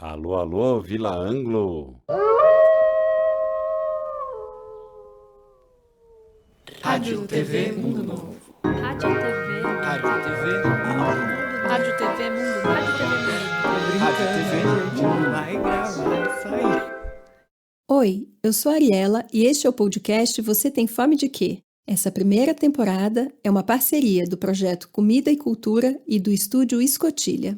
Alô, alô, Vila Anglo. Rádio TV Mundo Novo. Rádio TV. Rádio TV Mundo Novo. Rádio TV Mundo Novo. Rádio TV Mundo. Rádio TV Mundo vai gravar isso aí. Oi, eu sou a Ariela e este é o podcast Você Tem Fome de Quê? Essa primeira temporada é uma parceria do projeto Comida e Cultura e do estúdio Escotilha.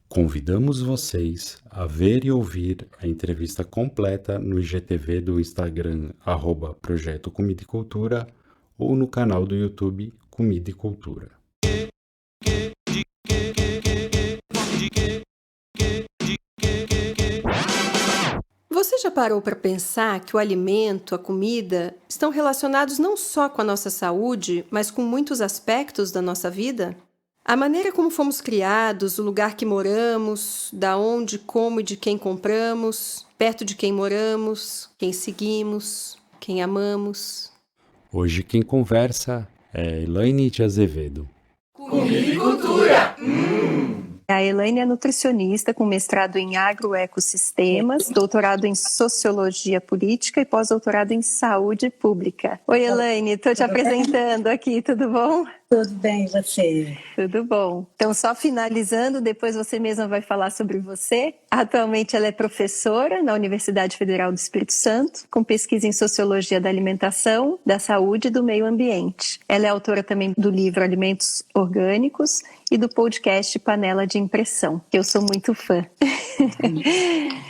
Convidamos vocês a ver e ouvir a entrevista completa no IGTV do Instagram @Projeto Comida e Cultura ou no canal do YouTube Comida e Cultura. Você já parou para pensar que o alimento, a comida, estão relacionados não só com a nossa saúde, mas com muitos aspectos da nossa vida? A maneira como fomos criados, o lugar que moramos, da onde, como e de quem compramos, perto de quem moramos, quem seguimos, quem amamos. Hoje quem conversa é Elaine de Azevedo. Comida e Cultura. A Elaine é nutricionista com mestrado em agroecossistemas, doutorado em sociologia política e pós-doutorado em saúde pública. Oi, Elaine, estou te apresentando aqui, tudo bom? Tudo bem, e você? Tudo bom. Então, só finalizando, depois você mesma vai falar sobre você. Atualmente ela é professora na Universidade Federal do Espírito Santo, com pesquisa em Sociologia da Alimentação, da Saúde e do Meio Ambiente. Ela é autora também do livro Alimentos Orgânicos e do podcast Panela de Impressão, que eu sou muito fã.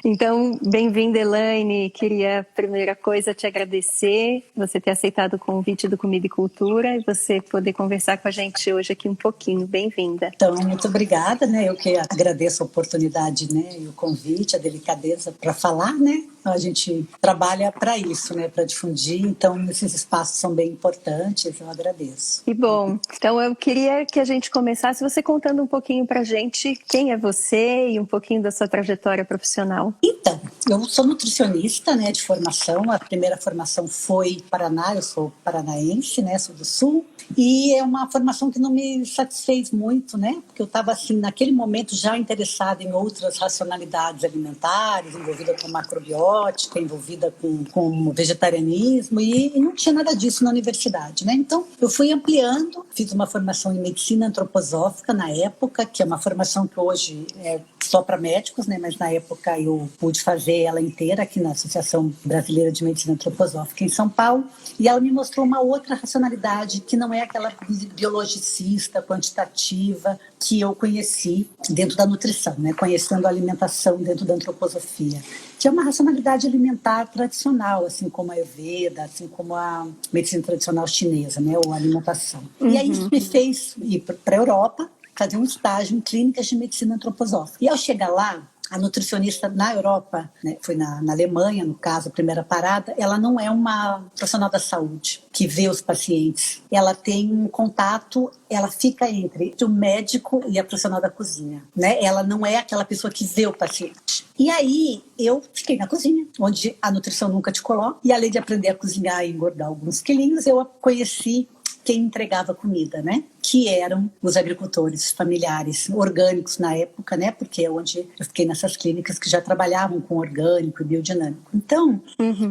Então, bem-vinda, Elaine. Queria, primeira coisa, te agradecer, você ter aceitado o convite do Comida e Cultura e você poder conversar com a gente hoje aqui um pouquinho. Bem-vinda. Então, muito obrigada, né? Eu que agradeço a oportunidade, né? E o convite, a delicadeza para falar, né? A gente trabalha para isso, né? Para difundir. Então, esses espaços são bem importantes. Eu agradeço. Que bom. Então, eu queria que a gente começasse você contando um pouquinho para a gente quem é você e um pouquinho da sua trajetória profissional. Então, eu sou nutricionista, né? De formação. A primeira formação foi em Paraná. Eu sou paranaense, né? Sou do Sul. E é uma formação que não me satisfez muito, né? Porque eu estava, assim, naquele momento já interessada em outras racionalidades alimentares, envolvida com macrobiótica, envolvida com vegetarianismo, e não tinha nada disso na universidade, né? Então, eu fui ampliando, fiz uma formação em medicina antroposófica na época, que é uma formação que hoje é só para médicos, né? Mas na época eu pude fazer ela inteira aqui na Associação Brasileira de Medicina Antroposófica em São Paulo, e ela me mostrou uma outra racionalidade que não é aquela biologicista, quantitativa que eu conheci dentro da nutrição, né? Conhecendo a alimentação dentro da antroposofia, que é uma racionalidade alimentar tradicional, assim como a Ayurveda, assim como a medicina tradicional chinesa, né? Ou a alimentação. E aí isso me fez ir para a Europa, fazer um estágio em clínicas de medicina antroposófica. E ao chegar lá, a nutricionista na Europa, né, foi na Alemanha, no caso, a primeira parada, ela não é uma profissional da saúde que vê os pacientes. Ela tem um contato, ela fica entre o médico e a profissional da cozinha, né? Ela não é aquela pessoa que vê o paciente. E aí eu fiquei na cozinha, onde a nutrição nunca te coloca, e além de aprender a cozinhar e engordar alguns quilinhos, eu conheci quem entregava comida, né? Que eram os agricultores familiares orgânicos na época, né? Porque é onde eu fiquei nessas clínicas que já trabalhavam com orgânico e biodinâmico. Então,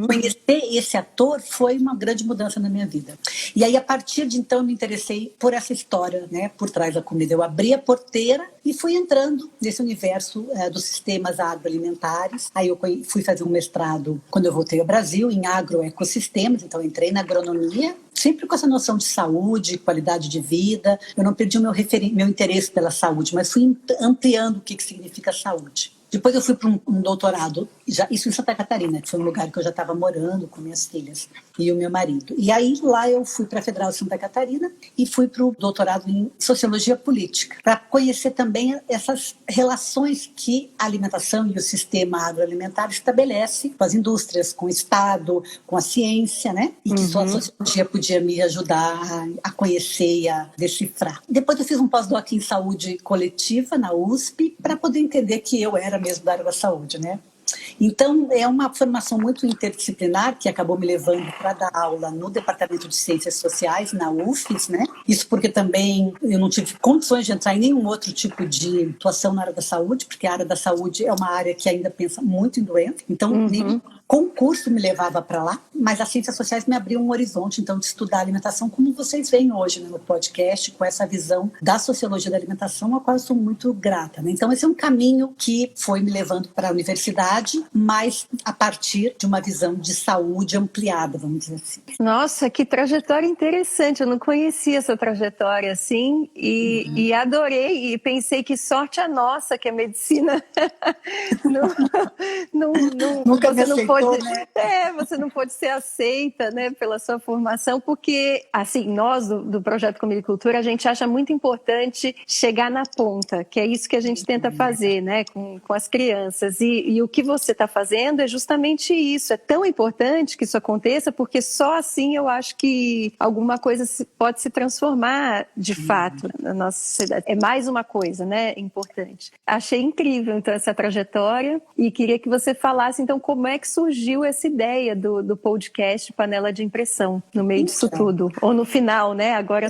conhecer esse ator foi uma grande mudança na minha vida. E aí, a partir de então, eu me interessei por essa história, né? Por trás da comida. Eu abri a porteira e fui entrando nesse universo dos sistemas agroalimentares. Aí eu fui fazer um mestrado, quando eu voltei ao Brasil, em agroecossistemas. Então, eu entrei na agronomia, sempre com essa noção de saúde, qualidade de vida. Eu não perdi o meu interesse pela saúde, mas fui ampliando o que significa saúde. Depois eu fui para um doutorado, isso em Santa Catarina, que foi um lugar que eu já estava morando com minhas filhas e o meu marido. E aí lá eu fui para a Federal de Santa Catarina e fui para o doutorado em Sociologia Política, para conhecer também essas relações que a alimentação e o sistema agroalimentar estabelece com as indústrias, com o Estado, com a ciência, né? E que só a sociologia podia me ajudar a conhecer e a decifrar. Depois eu fiz um pós-doc em saúde coletiva na USP para poder entender que eu era mesmo da área da saúde, né? Então, é uma formação muito interdisciplinar que acabou me levando para dar aula no Departamento de Ciências Sociais, na UFES, né? Isso porque também eu não tive condições de entrar em nenhum outro tipo de atuação na área da saúde, porque a área da saúde é uma área que ainda pensa muito em doente. Então, nem concurso me levava para lá, mas as ciências sociais me abriam um horizonte, então, de estudar alimentação, como vocês veem hoje, né, no podcast, com essa visão da sociologia da alimentação, a qual eu sou muito grata, né? Então, esse é um caminho que foi me levando para a universidade, mas a partir de uma visão de saúde ampliada, vamos dizer assim. Nossa, que trajetória interessante, eu não conhecia essa trajetória assim, e adorei, e pensei que sorte a nossa, que a medicina Nunca me você não aceitou, pode, né? você não pode ser aceita, né, pela sua formação, porque assim, nós do Projeto Comida e Cultura, a gente acha muito importante chegar na ponta, que é isso que a gente tenta fazer, né, com as crianças, e o que você está fazendo é justamente isso, é tão importante que isso aconteça, porque só assim eu acho que alguma coisa pode se transformar de fato na nossa sociedade. É mais uma coisa, né, importante. Achei incrível, então, essa trajetória, e queria que você falasse, então, como é que surgiu essa ideia do podcast Panela de Impressão, no meio disso tudo, ou no final, né, agora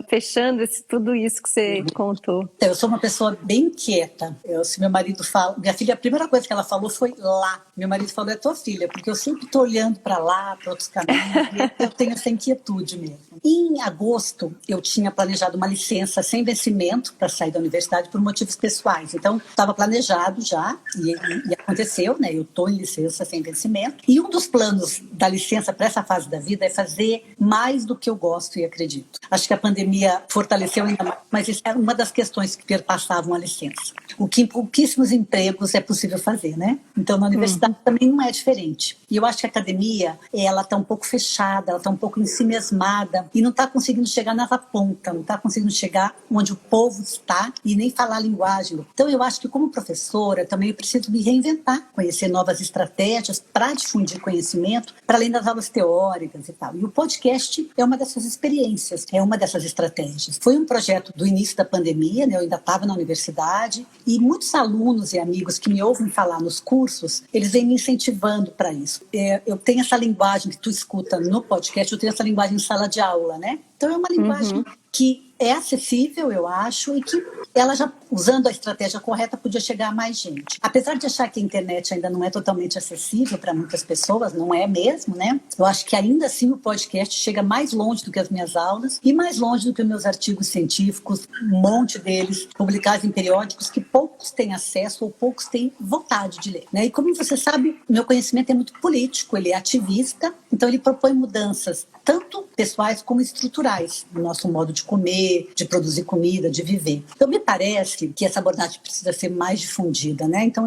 fechando tudo isso que você contou. Eu sou uma pessoa bem inquieta. Se meu marido fala... Minha filha, a primeira coisa que ela falou foi lá. Meu marido falou, é tua filha, porque eu sempre estou olhando para lá, para outros caminhos, e eu tenho essa inquietude mesmo. Em agosto, eu tinha planejado uma licença sem vencimento para sair da universidade por motivos pessoais. Então, estava planejado já, e aconteceu, né? Eu estou em licença sem vencimento. E um dos planos da licença para essa fase da vida é fazer mais do que eu gosto e acredito. Acho que a pandemia fortaleceu ainda mais, mas isso era uma das questões que perpassavam a licença. O que em pouquíssimos empregos é possível fazer, né? Então, na universidade também não é diferente. E eu acho que a academia, ela está um pouco fechada, ela está um pouco ensimesmada e não está conseguindo chegar nessa ponta, não está conseguindo chegar onde o povo está e nem falar a linguagem. Então, eu acho que como professora, também eu preciso me reinventar, conhecer novas estratégias para difundir conhecimento, para além das aulas teóricas e tal. E o podcast é uma dessas experiências, é uma dessas estratégias. Foi um projeto do início da pandemia, né? Eu ainda estava na universidade, e muitos alunos e amigos que me ouvem falar nos cursos, eles vêm me incentivando para isso. Eu tenho essa linguagem que tu escuta no podcast, eu tenho essa linguagem em sala de aula, né? Então é uma linguagem que é acessível, eu acho, e que ela já, usando a estratégia correta, podia chegar a mais gente. Apesar de achar que a internet ainda não é totalmente acessível para muitas pessoas, não é mesmo, né? Eu acho que ainda assim o podcast chega mais longe do que as minhas aulas e mais longe do que os meus artigos científicos, um monte deles publicados em periódicos que poucos têm acesso ou poucos têm vontade de ler, né? E como você sabe, meu conhecimento é muito político, ele é ativista, então ele propõe mudanças tanto pessoais como estruturais no nosso modo de comer, de produzir comida, de viver. Então me parece que essa abordagem precisa ser mais difundida, né? Então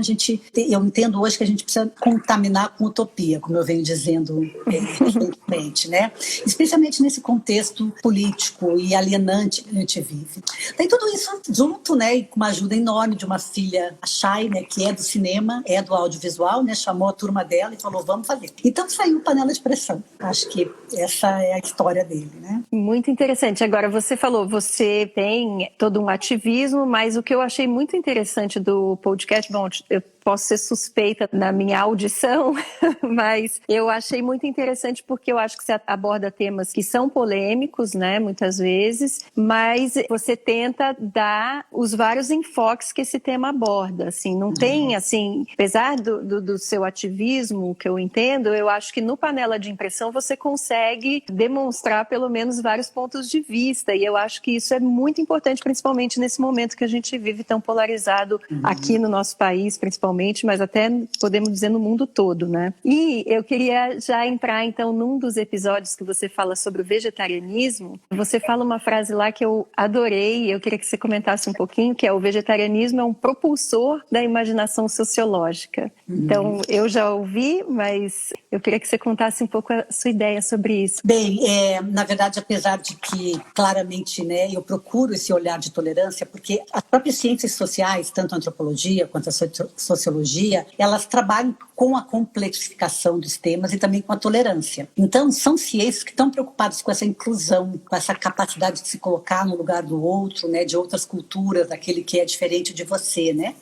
eu entendo hoje que a gente precisa contaminar com utopia, como eu venho dizendo recentemente, né? Especialmente nesse contexto político e alienante que a gente vive. Tem tudo isso junto, né? E com uma ajuda enorme de uma filha, a Chay, né? Que é do cinema, é do audiovisual, né? Chamou a turma dela e falou, vamos fazer. Então saiu Panela de Pressão. Acho que essa é a história dele, né? Muito interessante. Agora, você falou, você tem todo um ativismo, mas o que eu achei muito interessante do podcast, bom, eu posso ser suspeita na minha audição, mas eu achei muito interessante porque eu acho que você aborda temas que são polêmicos, né, muitas vezes, mas você tenta dar os vários enfoques que esse tema aborda, assim, não tem, assim, apesar do seu ativismo, que eu entendo, eu acho que no Panela de Impressão você consegue demonstrar pelo menos vários pontos de vista, e eu acho que isso é muito importante, principalmente nesse momento que a gente vive tão polarizado aqui no nosso país, principalmente, mas até podemos dizer no mundo todo, né? E eu queria já entrar então num dos episódios que você fala sobre o vegetarianismo. Você fala uma frase lá que eu adorei, eu queria que você comentasse um pouquinho, que é: o vegetarianismo é um propulsor da imaginação sociológica. Então, eu já ouvi, mas eu queria que você contasse um pouco a sua ideia sobre isso. Bem, na verdade, apesar de que claramente, né, eu procuro esse olhar de tolerância, porque as próprias ciências sociais, tanto a antropologia quanto a sociologia, elas trabalham com a complexificação dos temas e também com a tolerância. Então, são ciências que estão preocupadas com essa inclusão, com essa capacidade de se colocar no lugar do outro, né, de outras culturas, daquele que é diferente de você, né?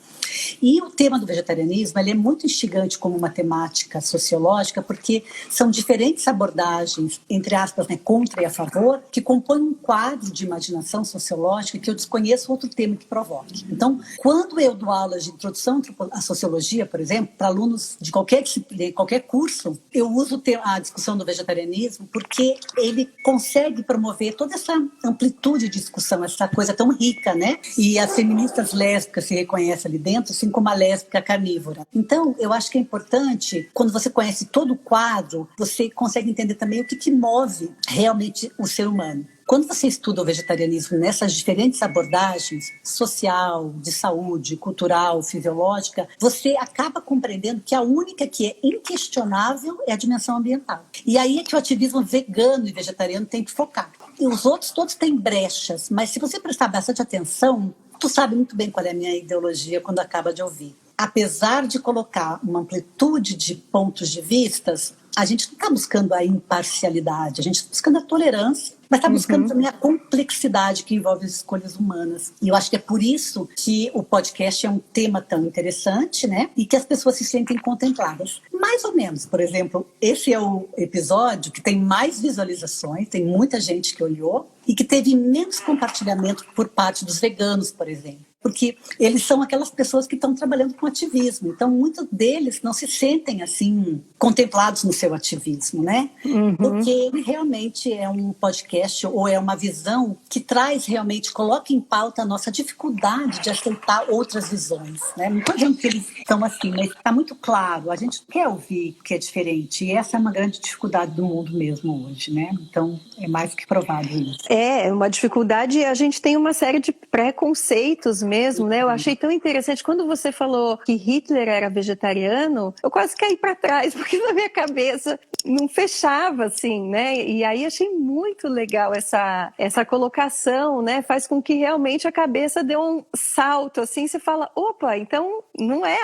E o tema do vegetarianismo, ele é muito instigante como uma temática sociológica, porque são diferentes abordagens, entre aspas, né, contra e a favor, que compõem um quadro de imaginação sociológica que eu desconheço outro tema que provoque. Então, quando eu dou aulas de introdução à sociologia, por exemplo, para alunos de qualquer disciplina, qualquer curso, eu uso a discussão do vegetarianismo porque ele consegue promover toda essa amplitude de discussão, essa coisa tão rica, né? E as feministas lésbicas se reconhecem ali dentro, assim como a lésbica carnívora. Então, eu acho que é importante, quando você conhece todo o quadro, você consegue entender também o que move realmente o ser humano. Quando você estuda o vegetarianismo nessas diferentes abordagens, social, de saúde, cultural, fisiológica, você acaba compreendendo que a única que é inquestionável é a dimensão ambiental. E aí é que o ativismo vegano e vegetariano tem que focar. E os outros todos têm brechas, mas se você prestar bastante atenção, tu sabe muito bem qual é a minha ideologia quando acaba de ouvir. Apesar de colocar uma amplitude de pontos de vistas, a gente não está buscando a imparcialidade, a gente está buscando a tolerância, mas está buscando também a complexidade que envolve as escolhas humanas. E eu acho que é por isso que o podcast é um tema tão interessante, né? E que as pessoas se sentem contempladas. Mais ou menos, por exemplo, esse é o episódio que tem mais visualizações, tem muita gente que olhou, e que teve menos compartilhamento por parte dos veganos, por exemplo. Porque eles são aquelas pessoas que estão trabalhando com ativismo. Então, muitos deles não se sentem, assim, contemplados no seu ativismo, né? Porque ele realmente é um podcast ou é uma visão que traz realmente, coloca em pauta a nossa dificuldade de aceitar outras visões, né? Não estou dizendo que eles estão assim, mas está muito claro. A gente quer ouvir o que é diferente. E essa é uma grande dificuldade do mundo mesmo hoje, né? Então, é mais que provável isso. É uma dificuldade, a gente tem uma série de preconceitos mesmo, né? Eu achei tão interessante, quando você falou que Hitler era vegetariano, eu quase caí para trás, porque na minha cabeça não fechava, assim, né? E aí achei muito legal essa colocação, né? Faz com que realmente a cabeça dê um salto, assim, você fala, opa, então não é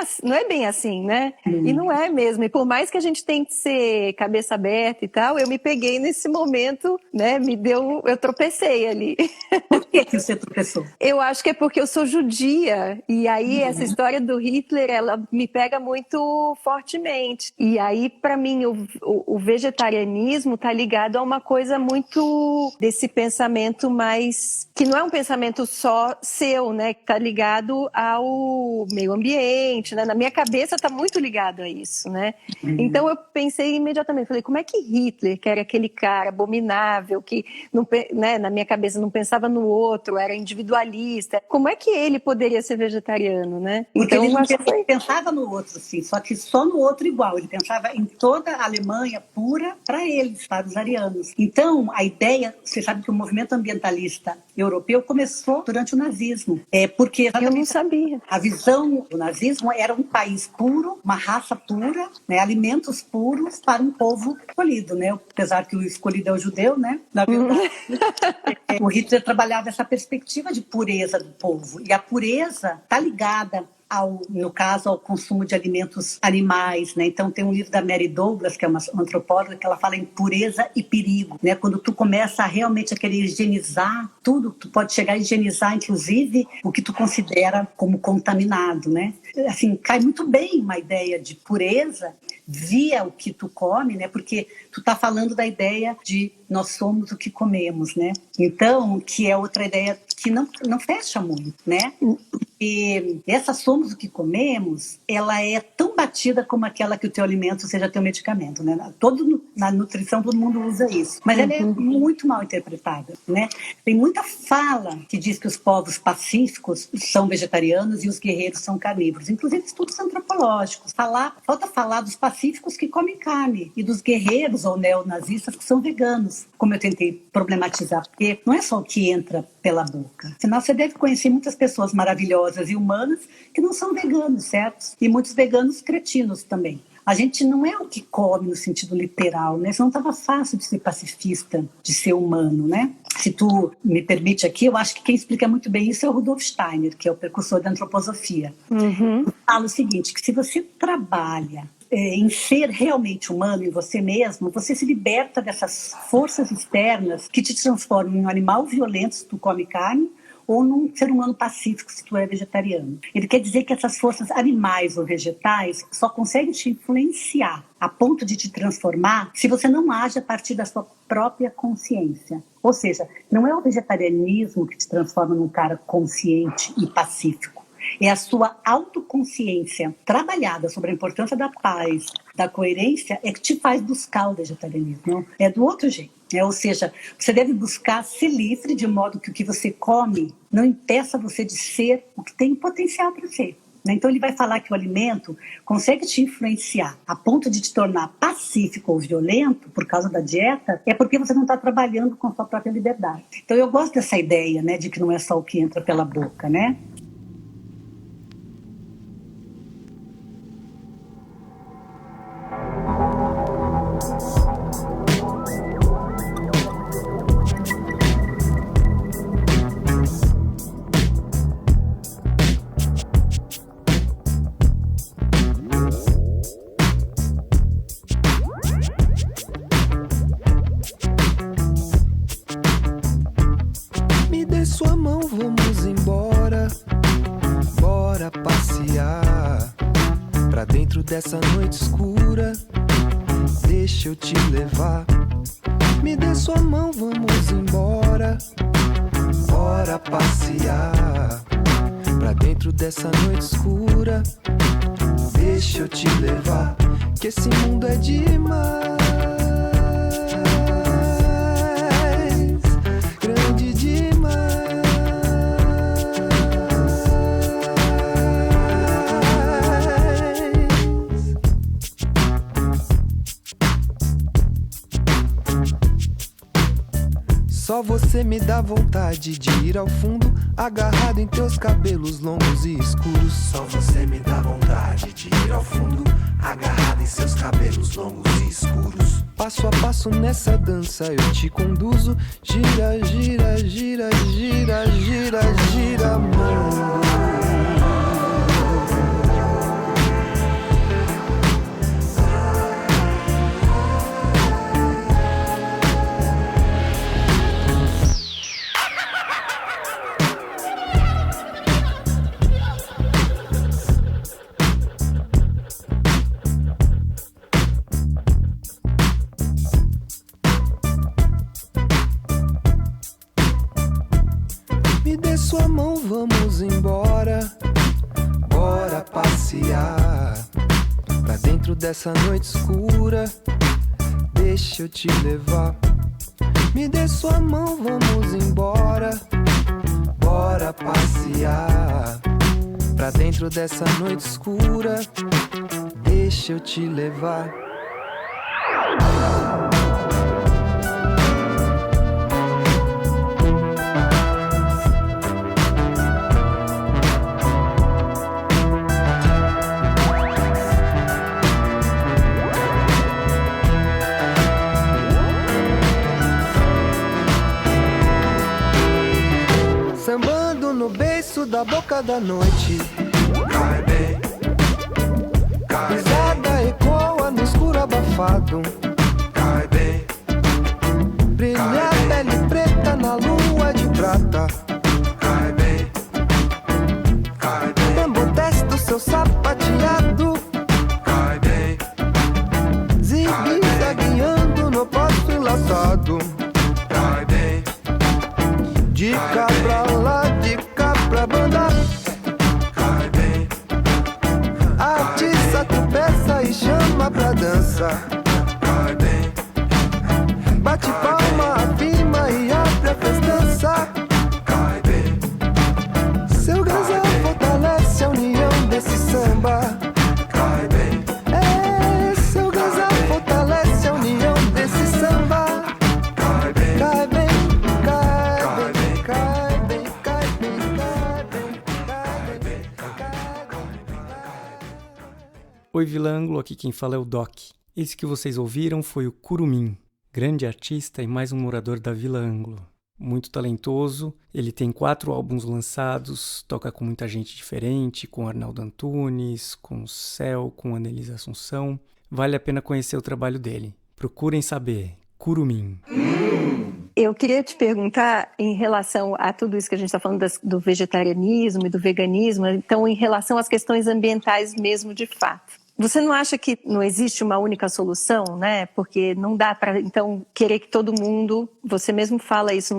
bem assim, né? E não é mesmo, e por mais que a gente tente ser cabeça aberta e tal, eu me peguei nesse momento, né? Eu tropecei ali. Por que você tropeçou? Eu acho que é porque eu sou judia, e aí essa história do Hitler, ela me pega muito fortemente. E aí, para mim, o vegetarianismo tá ligado a uma coisa muito desse pensamento mais... que não é um pensamento só seu, né? Que tá ligado ao meio ambiente, né? Na minha cabeça tá muito ligado a isso, né? Então eu pensei imediatamente, falei, como é que Hitler, que era aquele cara abominável, que não, né, na minha cabeça não pensava no outro, era individualista, como é que ele poderia ser vegetariano, né? Porque então, ele pensava no outro, sim, só que só no outro igual. Ele pensava em toda a Alemanha pura para eles, para os arianos. Então, a ideia, você sabe que o movimento ambientalista europeu começou durante o nazismo. Porque eu não sabia. A visão do nazismo era um país puro, uma raça pura, né, alimentos puros para um povo escolhido, né? Apesar que o escolhido é o judeu, né? Na verdade, o Hitler trabalhava essa perspectiva de pureza do povo. E a pureza está ligada no caso, ao consumo de alimentos animais, né? Então tem um livro da Mary Douglas, que é uma antropóloga, que ela fala em pureza e perigo, né? Quando tu começa a realmente a querer higienizar tudo, tu pode chegar a higienizar, inclusive, o que tu considera como contaminado, né? Assim, cai muito bem uma ideia de pureza via o que tu come, né? Porque tu tá falando da ideia de nós somos o que comemos, né? Então, que é outra ideia que não fecha muito, né? E essa somos o que comemos, ela é tão batida como aquela que o teu alimento seja teu medicamento, né? Na nutrição todo mundo usa isso, mas ela é muito mal interpretada, né? Tem muita fala que diz que os povos pacíficos são vegetarianos e os guerreiros são carnívoros, inclusive estudos antropológicos. Falta falar dos pacíficos que comem carne e dos guerreiros ou neonazistas que são veganos, como eu tentei problematizar, porque não é só o que entra pela boca. Afinal, você deve conhecer muitas pessoas maravilhosas e humanas que não são veganos, certo? E muitos veganos cretinos também. A gente não é o que come no sentido literal, né? Senão estava fácil de ser pacifista, de ser humano, né? Se tu me permite aqui, eu acho que quem explica muito bem isso é o Rudolf Steiner, que é o precursor da antroposofia. Fala o seguinte, que se você trabalha em ser realmente humano em você mesmo, você se liberta dessas forças externas que te transformam em um animal violento se tu come carne, ou num ser humano pacífico se tu é vegetariano. Ele quer dizer que essas forças animais ou vegetais só conseguem te influenciar a ponto de te transformar se você não age a partir da sua própria consciência. Ou seja, não é o vegetarianismo que te transforma num cara consciente e pacífico. É a sua autoconsciência trabalhada sobre a importância da paz, da coerência, é que te faz buscar o vegetarianismo. Não? É do outro jeito. Ou seja, você deve buscar ser livre de modo que o que você come não impeça você de ser o que tem potencial para ser. Então ele vai falar que o alimento consegue te influenciar a ponto de te tornar pacífico ou violento por causa da dieta, é porque você não está trabalhando com a sua própria liberdade. Então eu gosto dessa ideia, né, de que não é só o que entra pela boca, né? Sua mão, vamos embora, bora passear pra dentro dessa noite escura. Deixa eu te levar. Me dê sua mão, vamos embora, bora passear pra dentro dessa noite escura. Deixa eu te levar, que esse mundo é demais. Só você me dá vontade de ir ao fundo, agarrado em teus cabelos longos e escuros. Só você me dá vontade de ir ao fundo, agarrado em seus cabelos longos e escuros. Passo a passo nessa dança eu te conduzo. Gira, gira, gira, gira, gira, gira, mundo. Me dê sua mão, vamos embora, bora passear pra dentro dessa noite escura. Deixa eu te levar. Me dê sua mão, vamos embora, bora passear pra dentro dessa noite escura. Deixa eu te levar. Sambando no beiço da boca da noite. Cai bem, cai pisada bem. Ecoa no escuro abafado. Cai bem, brilha a pele preta na lua de prata. Cai bem, cai bem. Tambor testa o seu sapateado. Cai bem, zigue-zagueando no posto enlaçado. Cai bem, de cá pra lá, de cá pra banda. Cai bem, atiça, tropeça e chama pra dança. Cai bem, bate palma, afirma e abre a festança. Cai bem, seu gazão fortalece a união desse samba. Cai bem, seu gazão fortalece a união desse samba. Cai bem, cai bem. Oi Vila Ângulo, aqui quem fala é o Doc. Esse que vocês ouviram foi o Curumim, grande artista e mais um morador da Vila Ângulo. Muito talentoso, ele tem 4 álbuns lançados, toca com muita gente diferente, com Arnaldo Antunes, com o Céu, com Anelisa Assunção. Vale a pena conhecer o trabalho dele. Procurem saber, Curumim. Eu queria te perguntar em relação a tudo isso que a gente está falando do vegetarianismo e do veganismo, então em relação às questões ambientais mesmo de fato. Você não acha que não existe uma única solução, né? Porque não dá para, então, querer que todo mundo... Você mesmo fala isso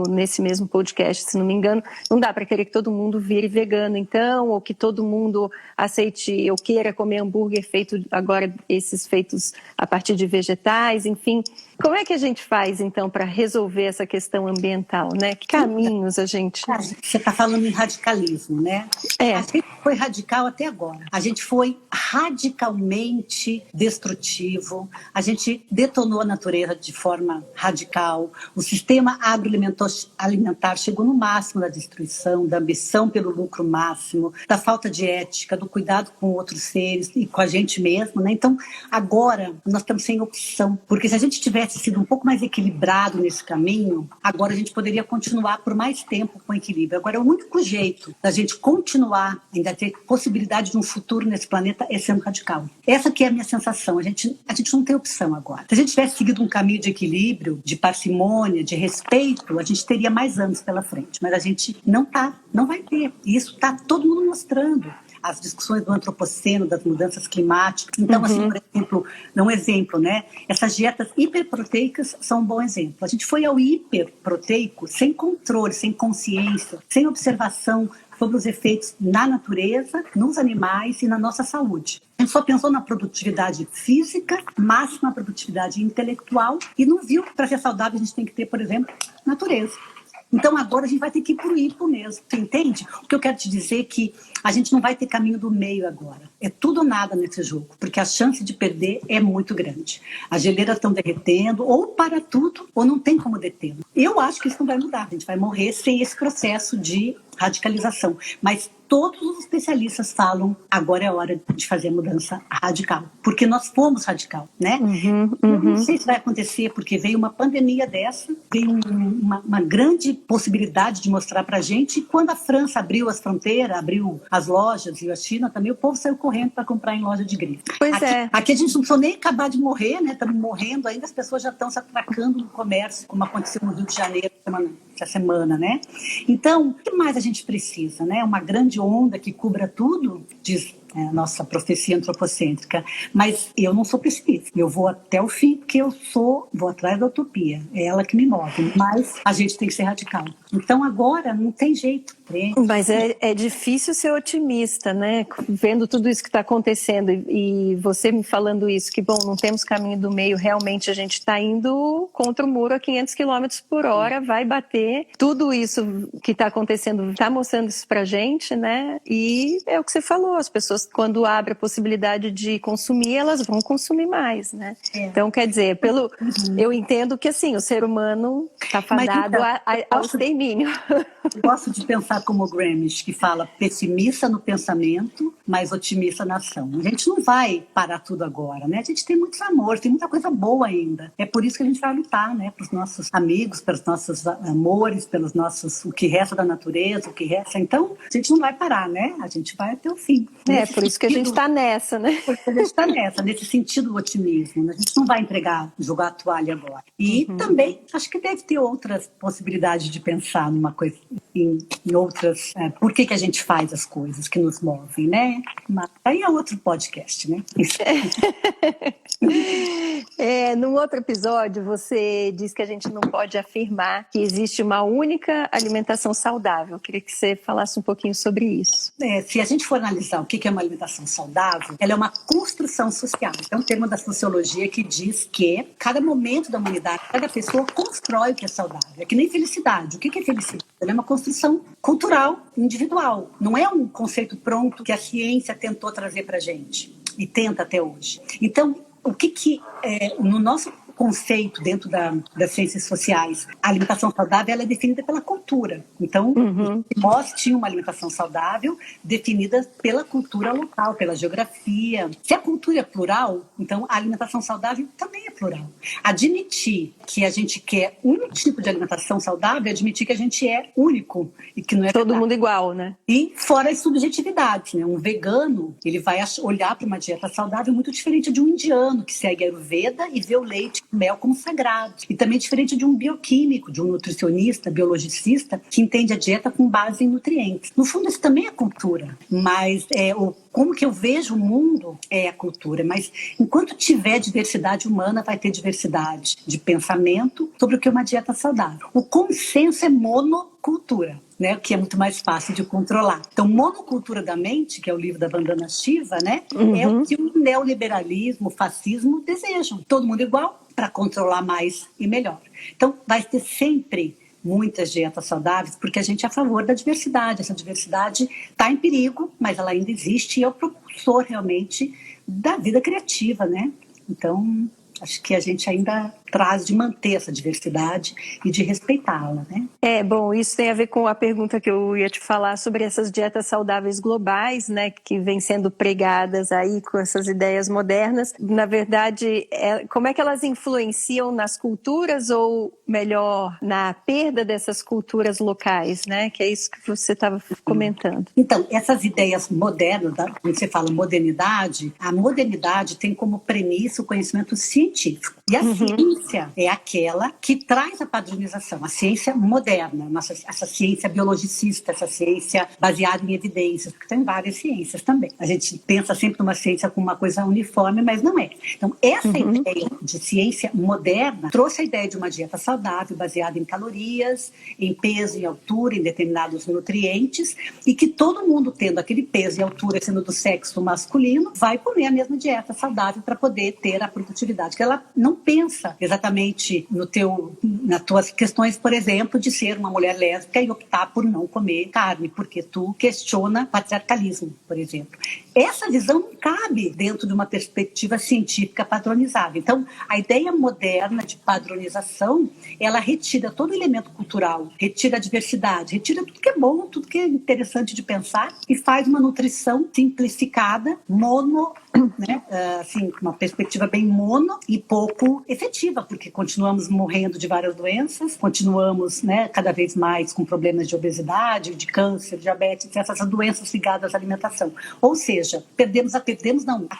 nesse mesmo podcast, se não me engano. Não dá para querer que todo mundo vire vegano, então, ou que todo mundo aceite ou queira comer hambúrguer feito agora, esses feitos a partir de vegetais, enfim. Como é que a gente faz, então, para resolver essa questão ambiental, né? Que caminhos a gente... Você está falando em radicalismo, né? A gente foi radical até agora. A gente foi radicalmente destrutivo. A gente detonou a natureza de forma radical. O sistema agroalimentar chegou no máximo da destruição, da ambição pelo lucro máximo, da falta de ética, do cuidado com outros seres e com a gente mesmo, né? Então, agora, nós estamos sem opção. Porque se a gente tivesse sido um pouco mais equilibrado nesse caminho, agora a gente poderia continuar por mais tempo com equilíbrio. Agora, o único jeito da gente continuar, ainda ter possibilidade de um futuro nesse planeta é sendo radical. Essa que é a minha sensação. A gente não tem opção agora. Se a gente tivesse seguido um caminho de equilíbrio, de parcimônia, de respeito, a gente teria mais anos pela frente. Mas a gente não vai ter. E isso está todo mundo mostrando. As discussões do antropoceno, das mudanças climáticas. Então, assim, por exemplo, um exemplo, né? Essas dietas hiperproteicas são um bom exemplo. A gente foi ao hiperproteico sem controle, sem consciência, sem observação sobre os efeitos na natureza, nos animais e na nossa saúde. A gente só pensou na produtividade física, máxima produtividade intelectual, e não viu que para ser saudável a gente tem que ter, por exemplo, natureza. Então agora a gente vai ter que ir para o hipo mesmo, você entende? O que eu quero te dizer é que a gente não vai ter caminho do meio agora. É tudo ou nada nesse jogo, porque a chance de perder é muito grande. As geleiras estão derretendo, ou para tudo, ou não tem como deter. Eu acho que isso não vai mudar, a gente vai morrer sem esse processo de radicalização. Mas todos os especialistas falam, agora é a hora de fazer a mudança radical, porque nós fomos radical, né? Eu não sei se vai acontecer, porque veio uma pandemia dessa, veio uma grande possibilidade de mostrar pra gente, e quando a França abriu as fronteiras, abriu as lojas, e a China também, o povo saiu correndo para comprar em loja de grife. Aqui a gente não precisou nem acabar de morrer, né? Estamos morrendo ainda, as pessoas já estão se atracando no comércio, como aconteceu no Rio de Janeiro essa semana, né? Então, o que mais a gente precisa, né? Uma grande onda que cubra tudo, diz a nossa profecia antropocêntrica, mas eu não sou pessimista, eu vou até o fim, porque vou atrás da utopia, é ela que me move, mas a gente tem que ser radical. Então agora não tem jeito. Mas é difícil ser otimista, né? Vendo tudo isso que está acontecendo e você me falando isso, que bom, não temos caminho do meio, realmente a gente está indo contra o muro a 500 km por hora, vai bater. Tudo isso que está acontecendo está mostrando isso pra gente, né? E é o que você falou, as pessoas quando abre a possibilidade de consumir, elas vão consumir mais, né? Então, quer dizer, eu entendo que assim, o ser humano está fadado ao extermínio. Eu gosto de pensar como o Gramsci, que fala pessimista no pensamento, mas otimista na ação. A gente não vai parar tudo agora, né? A gente tem muitos amores, tem muita coisa boa ainda. É por isso que a gente vai lutar, né? Pelos nossos amigos, pelos nossos amores, pelos nossos, o que resta da natureza, o que resta. Então, a gente não vai parar, né? A gente vai até o fim. Por isso que a gente está nessa, né? Por isso que a gente está nessa, nesse sentido do otimismo. Né? A gente não vai jogar a toalha agora. E também, acho que deve ter outras possibilidades de pensar numa coisa, em outras... por que a gente faz as coisas que nos movem, né? Mas aí é outro podcast, né? Num outro episódio, você diz que a gente não pode afirmar que existe uma única alimentação saudável. Eu queria que você falasse um pouquinho sobre isso. Se a gente for analisar o que é uma alimentação saudável, ela é uma construção social. É um termo da sociologia que diz que cada momento da humanidade, cada pessoa constrói o que é saudável. É que nem felicidade. O que é felicidade? Ela é uma construção cultural, individual. Não é um conceito pronto que a ciência tentou trazer pra gente e tenta até hoje. Então, o que no nosso conceito dentro das ciências sociais, a alimentação saudável ela é definida pela cultura. Então, nós tínhamos uma alimentação saudável definida pela cultura local, pela geografia. Se a cultura é plural, então a alimentação saudável também é plural. Admitir que a gente quer um tipo de alimentação saudável é admitir que a gente é único e que não é todo mundo igual, né? E fora as subjetividades, né? Um vegano, ele vai olhar para uma dieta saudável muito diferente de um indiano que segue a Ayurveda e vê o leite mel como sagrado. E também diferente de um bioquímico, de um nutricionista, biologicista, que entende a dieta com base em nutrientes. No fundo, isso também é cultura, mas como que eu vejo o mundo é a cultura. Mas enquanto tiver diversidade humana, vai ter diversidade de pensamento sobre o que é uma dieta saudável. O consenso é monocultura, né, o que é muito mais fácil de controlar. Então, Monocultura da Mente, que é o livro da Vandana Shiva, né, é o que o neoliberalismo, o fascismo desejam. Todo mundo igual para controlar mais e melhor. Então, vai ter sempre muitas dietas saudáveis, porque a gente é a favor da diversidade. Essa diversidade está em perigo, mas ela ainda existe e é o propulsor realmente da vida criativa, né? Então, acho que a gente ainda traz de manter essa diversidade e de respeitá-la, né? Bom, isso tem a ver com a pergunta que eu ia te falar sobre essas dietas saudáveis globais, né, que vêm sendo pregadas aí com essas ideias modernas. Na verdade, como é que elas influenciam nas culturas ou, melhor, na perda dessas culturas locais, né? Que é isso que você estava comentando. Então, essas ideias modernas, quando você fala modernidade, a modernidade tem como premissa o conhecimento científico. E a ciência é aquela que traz a padronização, a ciência moderna, essa ciência biologicista, essa ciência baseada em evidências, porque tem várias ciências também. A gente pensa sempre numa ciência como uma coisa uniforme, mas não é. Então, essa ideia de ciência moderna trouxe a ideia de uma dieta saudável, baseada em calorias, em peso, em altura, em determinados nutrientes, e que todo mundo tendo aquele peso e altura, sendo do sexo masculino, vai comer a mesma dieta saudável para poder ter a produtividade. Que ela não pensa exatamente nas tuas questões, por exemplo, de ser uma mulher lésbica e optar por não comer carne, porque tu questiona patriarcalismo, por exemplo. Essa visão não cabe dentro de uma perspectiva científica padronizada. Então, a ideia moderna de padronização, ela retira todo elemento cultural, retira a diversidade, retira tudo que é bom, tudo que é interessante de pensar e faz uma nutrição simplificada, né? Assim, uma perspectiva bem mono e pouco efetiva, porque continuamos morrendo de várias doenças, continuamos, né, cada vez mais com problemas de obesidade, de câncer, diabetes, essas doenças ligadas à alimentação. Ou seja, perdemos a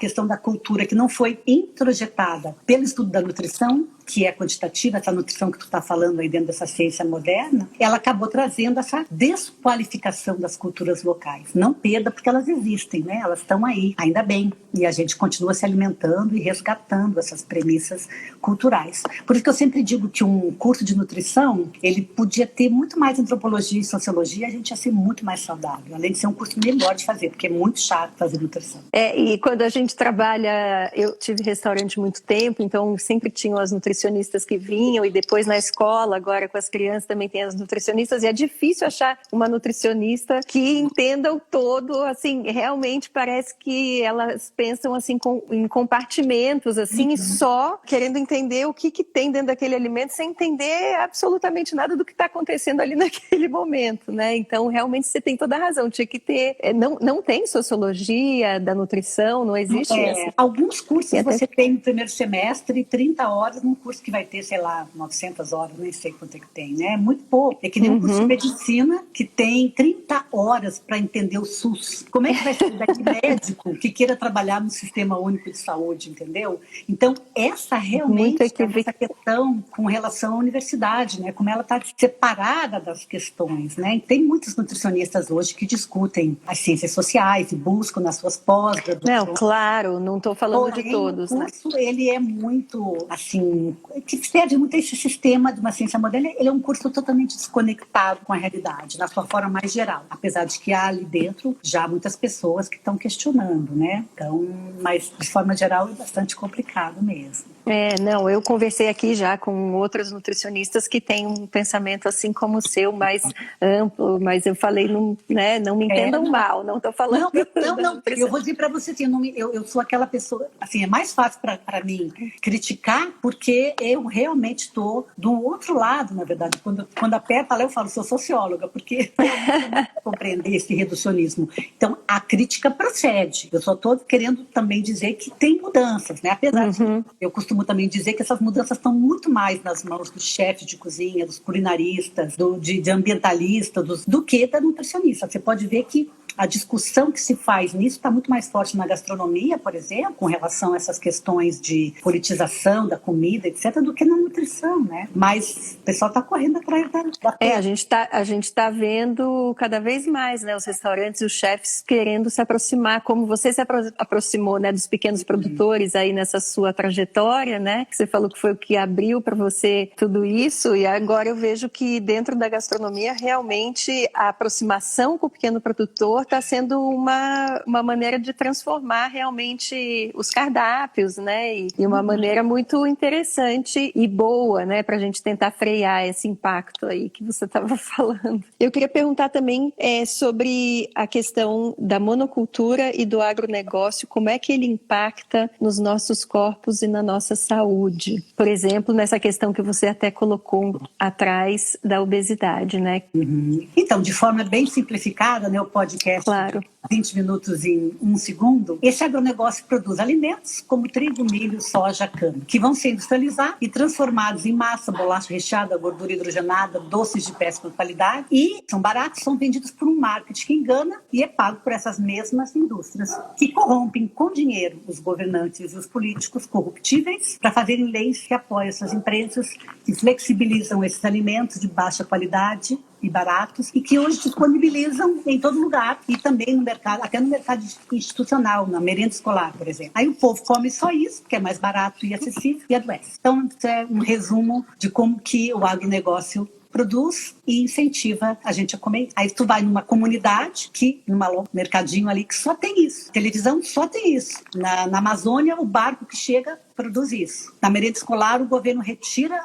questão da cultura que não foi introjetada pelo estudo da nutrição, que é quantitativa, essa nutrição que tu está falando aí dentro dessa ciência moderna, ela acabou trazendo essa desqualificação das culturas locais. Não perda, porque elas existem, né? Elas estão aí, ainda bem. E a gente continua se alimentando e resgatando essas premissas culturais. Por isso que eu sempre digo que um curso de nutrição, ele podia ter muito mais antropologia e sociologia, a gente ia ser muito mais saudável. Além de ser um curso melhor de fazer, porque é muito chato fazer nutrição. E quando a gente trabalha, eu tive restaurante muito tempo, então sempre tinham as nutricionistas que vinham, e depois na escola, agora com as crianças também tem as nutricionistas, e é difícil achar uma nutricionista que entenda o todo, assim, realmente parece que elas pensam assim em compartimentos, assim, e só querendo entender o que tem dentro daquele alimento, sem entender absolutamente nada do que está acontecendo ali naquele momento, né? Então, realmente, você tem toda a razão, tinha que ter, não tem sociologia da nutrição, não existe isso. Alguns cursos você tem no primeiro semestre, 30 horas, num curso que vai ter, sei lá, 900 horas, nem sei quanto é que tem, né? É muito pouco. É que nem um curso de medicina que tem 30 horas para entender o SUS. Como é que vai ser daqui médico que queira trabalhar no Sistema Único de Saúde, entendeu? Então, essa realmente é essa questão com relação à universidade, né? Como ela está separada das questões, né? E tem muitos nutricionistas hoje que discutem as ciências sociais e buscam nas suas pós-graduações. Não, claro, não estou falando de todos, né? O curso, ele é muito, assim, que serve muito a esse sistema de uma ciência moderna. Ele é um curso totalmente desconectado com a realidade, na sua forma mais geral. Apesar de que há ali dentro já muitas pessoas que estão questionando, né? Então, mas de forma geral é bastante complicado mesmo. Eu conversei aqui já com outros nutricionistas que têm um pensamento assim como o seu, mais amplo, mas eu falei, não me entendam mal, não estou falando... Não, eu vou dizer para você assim, eu sou aquela pessoa, assim, é mais fácil para mim criticar, porque eu realmente estou do outro lado, na verdade, quando aperta lá eu falo, sou socióloga, porque eu não compreender esse reducionismo. Então, a crítica procede, eu só estou querendo também dizer que tem mudanças, né? Apesar de eu costumo também dizer que essas mudanças estão muito mais nas mãos dos chefes de cozinha, dos culinaristas, de ambientalistas, do que da nutricionista. Você pode ver que a discussão que se faz nisso está muito mais forte na gastronomia, por exemplo, com relação a essas questões de politização da comida, etc., do que na nutrição, né? Mas o pessoal está correndo atrás da a gente tá vendo cada vez mais, né, os restaurantes e os chefes querendo se aproximar, como você se aproximou, né, dos pequenos produtores aí nessa sua trajetória, né, que você falou que foi o que abriu para você tudo isso, e agora eu vejo que dentro da gastronomia realmente a aproximação com o pequeno produtor está sendo uma maneira de transformar realmente os cardápios, né, e uma maneira muito interessante e boa, né, para a gente tentar frear esse impacto aí que você estava falando. Eu queria perguntar também sobre a questão da monocultura e do agronegócio, como é que ele impacta nos nossos corpos e na nossa saúde? Por exemplo, nessa questão que você até colocou atrás da obesidade, né? Então, de forma bem simplificada, né, o podcast, claro, 20 minutos em 1 segundo, esse agronegócio produz alimentos como trigo, milho, soja, cana, que vão ser industrializados e transformados em massa, bolacha recheada, gordura hidrogenada, doces de péssima qualidade, e são baratos, são vendidos por um marketing que engana e é pago por essas mesmas indústrias, que corrompem com dinheiro os governantes e os políticos corruptíveis para fazerem leis que apoiam essas empresas, que flexibilizam esses alimentos de baixa qualidade e baratos, e que hoje disponibilizam em todo lugar, e também no mercado, até no mercado institucional, na merenda escolar, por exemplo. Aí o povo come só isso, porque é mais barato e acessível, e adoece. Então, isso é um resumo de como que o agronegócio produz e incentiva a gente a comer. Aí tu vai numa comunidade, num mercadinho ali que só tem isso. Televisão só tem isso. Na Amazônia, o barco que chega produz isso. Na merenda escolar, o governo retira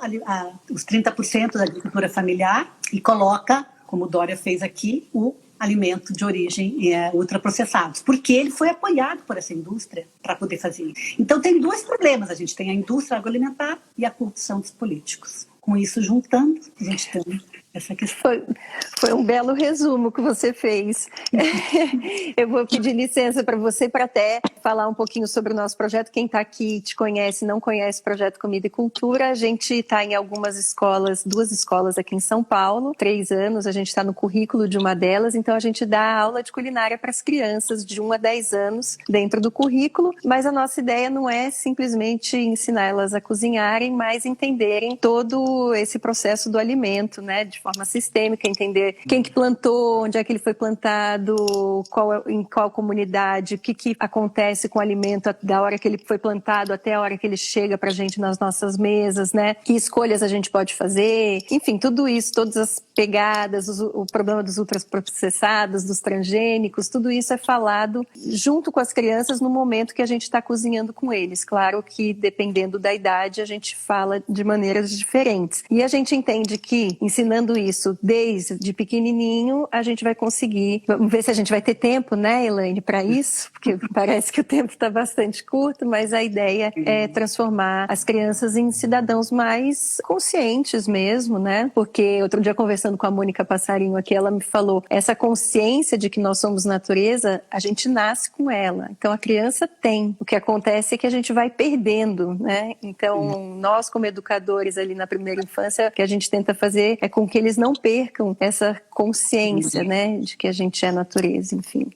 os 30% da agricultura familiar e coloca, como o Dória fez aqui, o alimento de origem ultraprocessados, porque ele foi apoiado por essa indústria para poder fazer isso. Então tem dois problemas, a gente tem a indústria agroalimentar e a corrupção dos políticos. Com isso juntando, a gente tem essa questão. Foi um belo resumo que você fez. Eu vou pedir licença para você para até falar um pouquinho sobre o nosso projeto. Quem está aqui te conhece, não conhece o Projeto Comida e Cultura. A gente está em algumas escolas, 2 escolas aqui em São Paulo, 3 anos, a gente está no currículo de uma delas, então a gente dá aula de culinária para as crianças de 1 a 10 anos dentro do currículo, mas a nossa ideia não é simplesmente ensinar elas a cozinharem, mas entenderem todo esse processo do alimento, né, de forma sistêmica, entender quem que plantou, onde é que ele foi plantado, em qual comunidade, o que acontece com o alimento da hora que ele foi plantado até a hora que ele chega pra gente nas nossas mesas, né? Que escolhas a gente pode fazer, enfim, tudo isso, todas as pegadas, o problema dos ultraprocessados, dos transgênicos, tudo isso é falado junto com as crianças no momento que a gente está cozinhando com eles. Claro que dependendo da idade a gente fala de maneiras diferentes. E a gente entende que ensinando isso desde pequenininho, a gente vai conseguir. Vamos ver se a gente vai ter tempo, né, Elaine, para isso, porque parece que o tempo está bastante curto, mas a ideia é transformar as crianças em cidadãos mais conscientes mesmo, né? Porque outro dia conversando com a Mônica Passarinho aqui, ela me falou, essa consciência de que nós somos natureza, a gente nasce com ela. Então a criança tem. O que acontece é que a gente vai perdendo, né? Então nós como educadores ali na primeira infância, o que a gente tenta fazer é com que eles não percam essa consciência, né, de que a gente é natureza, enfim.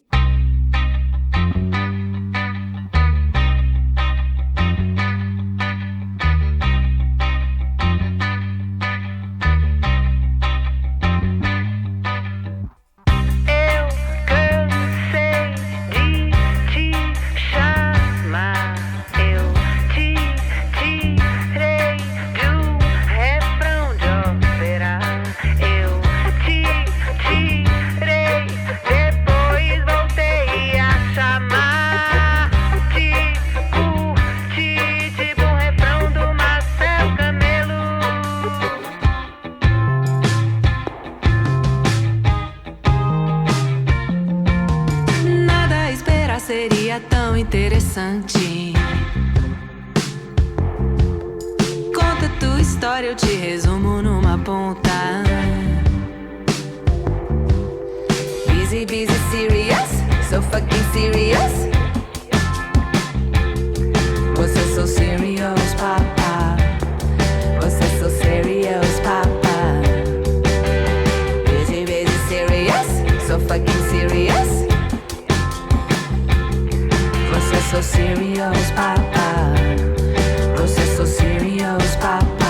Interessante. Conta tua história, eu te resumo numa ponta. Busy, busy, serious, so fucking serious. Você so serious, papa. Você so serious, papa. Busy, busy, serious, so fucking serious. serious, papa. Você so serious, papa.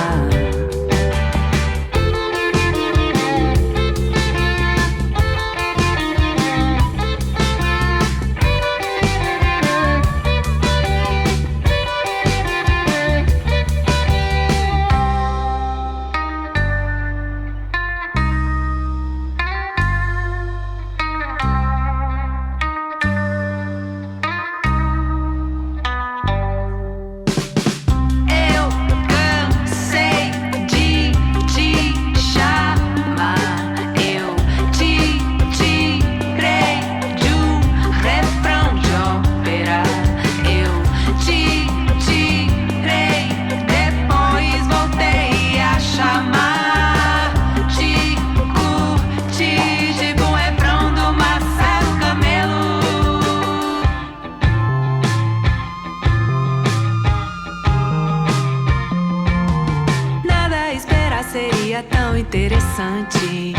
Seria tão interessante.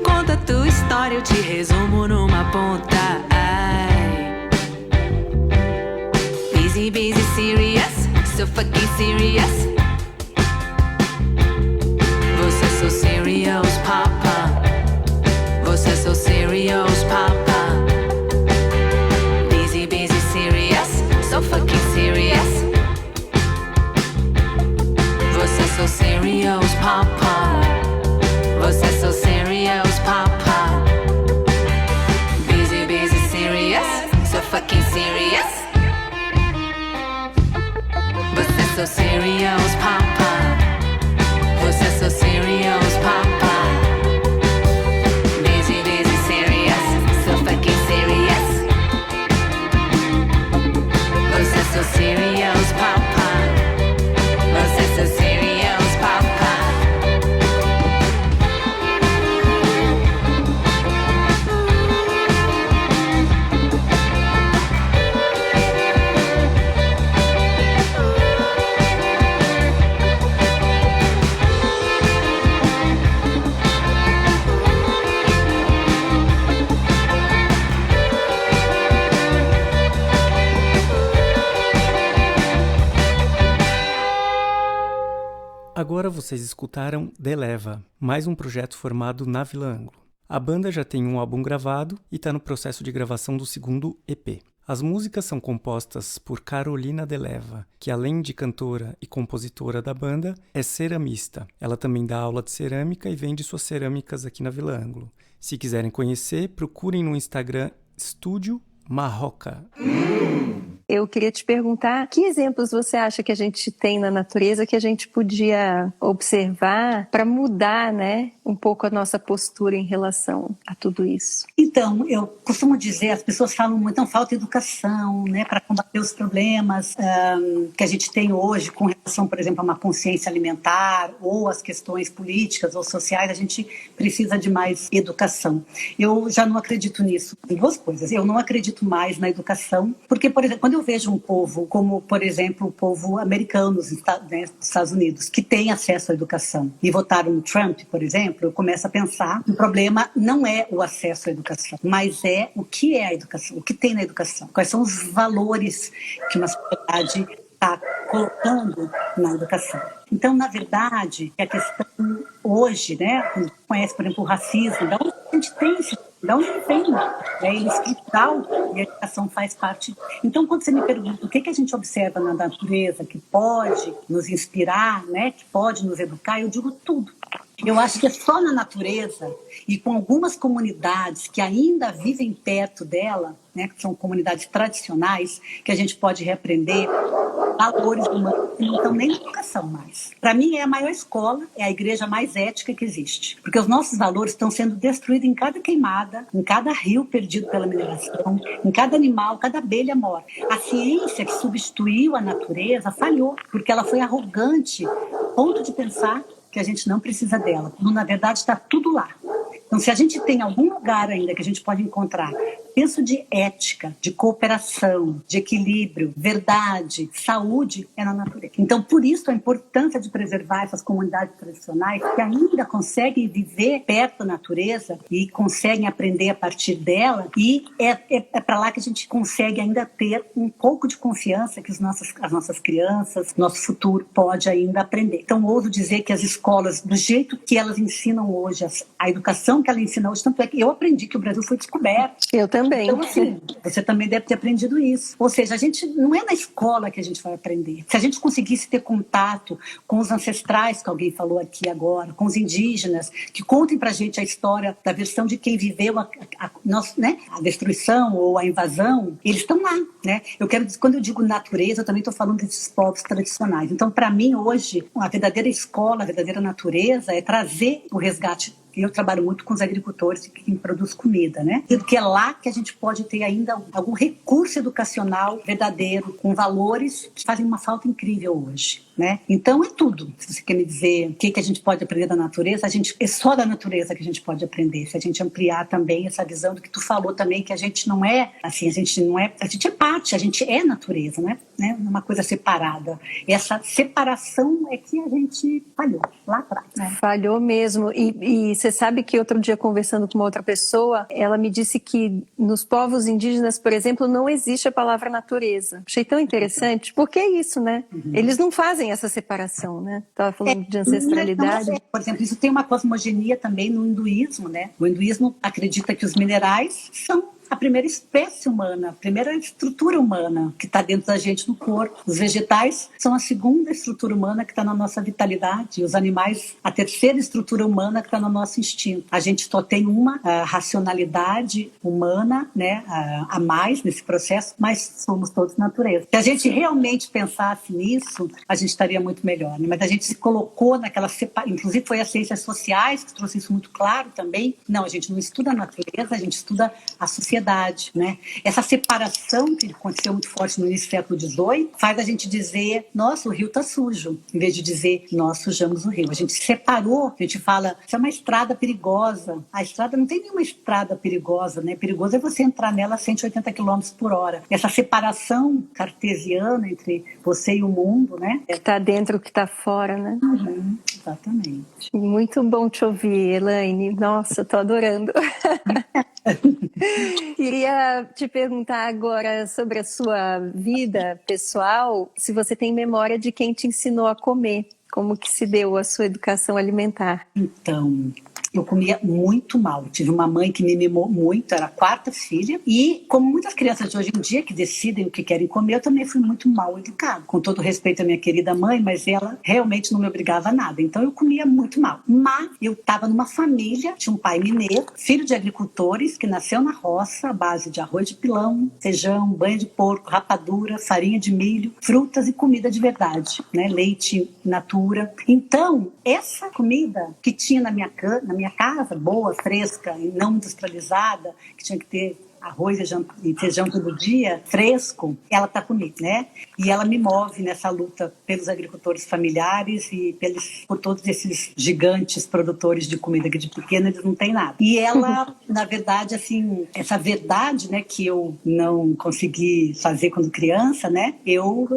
Conta tua história, eu te resumo numa ponta. Ai. Busy, busy, serious, so fucking serious. Você so serious, papa. Você so serious, papa. Busy, busy, serious, so fucking serious. Você so serious, papa. Você so serious, papa. Busy, busy, serious, so fucking serious. Você so serious, papa. Você so serious, papa. Busy, busy, serious, so fucking serious. Você so serious, papa. Você so serious, papa. Agora vocês escutaram Deleva, mais um projeto formado na Vila Ângulo. A banda já tem um álbum gravado e está no processo de gravação do segundo EP. As músicas são compostas por Carolina Deleva, que além de cantora e compositora da banda, é ceramista. Ela também dá aula de cerâmica e vende suas cerâmicas aqui na Vila Ângulo. Se quiserem conhecer, procurem no Instagram Estúdio Marroca. Eu queria te perguntar, que exemplos você acha que a gente tem na natureza que a gente podia observar para mudar, né, um pouco a nossa postura em relação a tudo isso? Então, eu costumo dizer, as pessoas falam muito, não falta educação, né, para combater os problemas que a gente tem hoje com relação, por exemplo, a uma consciência alimentar ou as questões políticas ou sociais, a gente precisa de mais educação. Eu já não acredito nisso. Tem duas coisas. Eu não acredito mais na educação, porque, por exemplo, quando eu vejo um povo como, por exemplo, o povo americano nos Estados Unidos, que tem acesso à educação e votaram no Trump, por exemplo, eu começo a pensar que o problema não é o acesso à educação, mas é o que é a educação, o que tem na educação, quais são os valores que uma sociedade está colocando na educação. Então, na verdade, a questão hoje, né, quando a gente conhece, por exemplo, o racismo, da onde a gente tem esse, da onde ele vem, ele é estrutural e a educação faz parte. Então, quando você me pergunta o que a gente observa na natureza que pode nos inspirar, né, que pode nos educar, eu digo tudo. Eu acho que é só na natureza e com algumas comunidades que ainda vivem perto dela, né, que são comunidades tradicionais, que a gente pode reaprender valores humanos que não estão nem na educação mais. Para mim, é a maior escola, é a igreja mais ética que existe. Porque os nossos valores estão sendo destruídos em cada queimada, em cada rio perdido pela mineração, em cada animal, cada abelha morre. A ciência que substituiu a natureza falhou, porque ela foi arrogante, a ponto de pensar que a gente não precisa dela. Quando, na verdade, está tudo lá. Então, se a gente tem algum lugar ainda que a gente pode encontrar penso de ética, de cooperação, de equilíbrio, verdade, saúde, é na natureza. Então, por isso, a importância de preservar essas comunidades tradicionais que ainda conseguem viver perto da natureza e conseguem aprender a partir dela, e é para lá que a gente consegue ainda ter um pouco de confiança que as nossas crianças, nosso futuro pode ainda aprender. Então, ouso dizer que as escolas, do jeito que elas ensinam hoje, a educação que ela ensina hoje, tanto é que eu aprendi que o Brasil foi descoberto. Eu também. Então, assim, você também deve ter aprendido isso. Ou seja, a gente não é na escola que a gente vai aprender. Se a gente conseguisse ter contato com os ancestrais, que alguém falou aqui agora, com os indígenas, que contem pra gente a história da versão de quem viveu a destruição ou a invasão, eles estão lá, né? Eu quero dizer, quando eu digo natureza, eu também estou falando desses povos tradicionais. Então, para mim, hoje, a verdadeira escola, a verdadeira natureza é trazer o resgate. Eu trabalho muito com os agricultores que produzem comida, né? Porque é lá que a gente pode ter ainda algum recurso educacional verdadeiro, com valores que fazem uma falta incrível hoje, né? Então é tudo. Se você quer me dizer o que a gente pode aprender da natureza, é só da natureza que a gente pode aprender. Se a gente ampliar também essa visão do que tu falou também, que a gente não é assim, a gente é parte, a gente é natureza, né? Não é uma coisa separada. Essa separação é que a gente falhou lá atrás, né? Falhou mesmo. E você sabe que outro dia, conversando com uma outra pessoa, ela me disse que nos povos indígenas, por exemplo, não existe a palavra natureza. Achei tão interessante, porque é isso, né? Eles não fazem essa separação, né? Estava falando de ancestralidade. Por exemplo, isso tem uma cosmogonia também no hinduísmo, né? O hinduísmo acredita que os minerais são a primeira espécie humana, a primeira estrutura humana que está dentro da gente no corpo. Os vegetais são a segunda estrutura humana que está na nossa vitalidade. Os animais, a terceira estrutura humana que está no nosso instinto. A gente só tem uma racionalidade humana, né, a mais nesse processo, mas somos todos natureza. Se a gente realmente pensasse nisso, a gente estaria muito melhor, né? Mas a gente se colocou naquela inclusive foi as ciências sociais que trouxe isso muito claro também. Não, a gente não estuda a natureza, a gente estuda a sociedade. Né? Essa separação que aconteceu muito forte no início do século XVIII faz a gente dizer, nossa, o rio está sujo, em vez de dizer, nós sujamos o rio. A gente se separou, a gente fala, isso é uma estrada perigosa. A estrada não tem nenhuma estrada perigosa, né? Perigoso é você entrar nela a 180 km por hora. Essa separação cartesiana entre você e o mundo, né? Que está dentro, que está fora, né? Exatamente. Muito bom te ouvir, Elaine. Nossa, tô adorando. Queria te perguntar agora sobre a sua vida pessoal, se você tem memória de quem te ensinou a comer, como que se deu a sua educação alimentar? Então, eu comia muito mal. Tive uma mãe que me mimou muito, era a quarta filha. E, como muitas crianças de hoje em dia que decidem o que querem comer, eu também fui muito mal educada. Com todo respeito à minha querida mãe, mas ela realmente não me obrigava a nada. Então, eu comia muito mal. Mas eu estava numa família, tinha um pai mineiro, filho de agricultores, que nasceu na roça, à base de arroz de pilão, feijão, banha de porco, rapadura, farinha de milho, frutas e comida de verdade, né? Leite natura. Então, essa comida que tinha na minha casa, boa, fresca e não industrializada, que tinha que ter arroz e feijão todo dia, fresco, ela está comigo, né? E ela me move nessa luta pelos agricultores familiares e por todos esses gigantes produtores de comida que de pequena eles não têm nada. E ela, na verdade, assim, essa verdade, né, que eu não consegui fazer quando criança, né,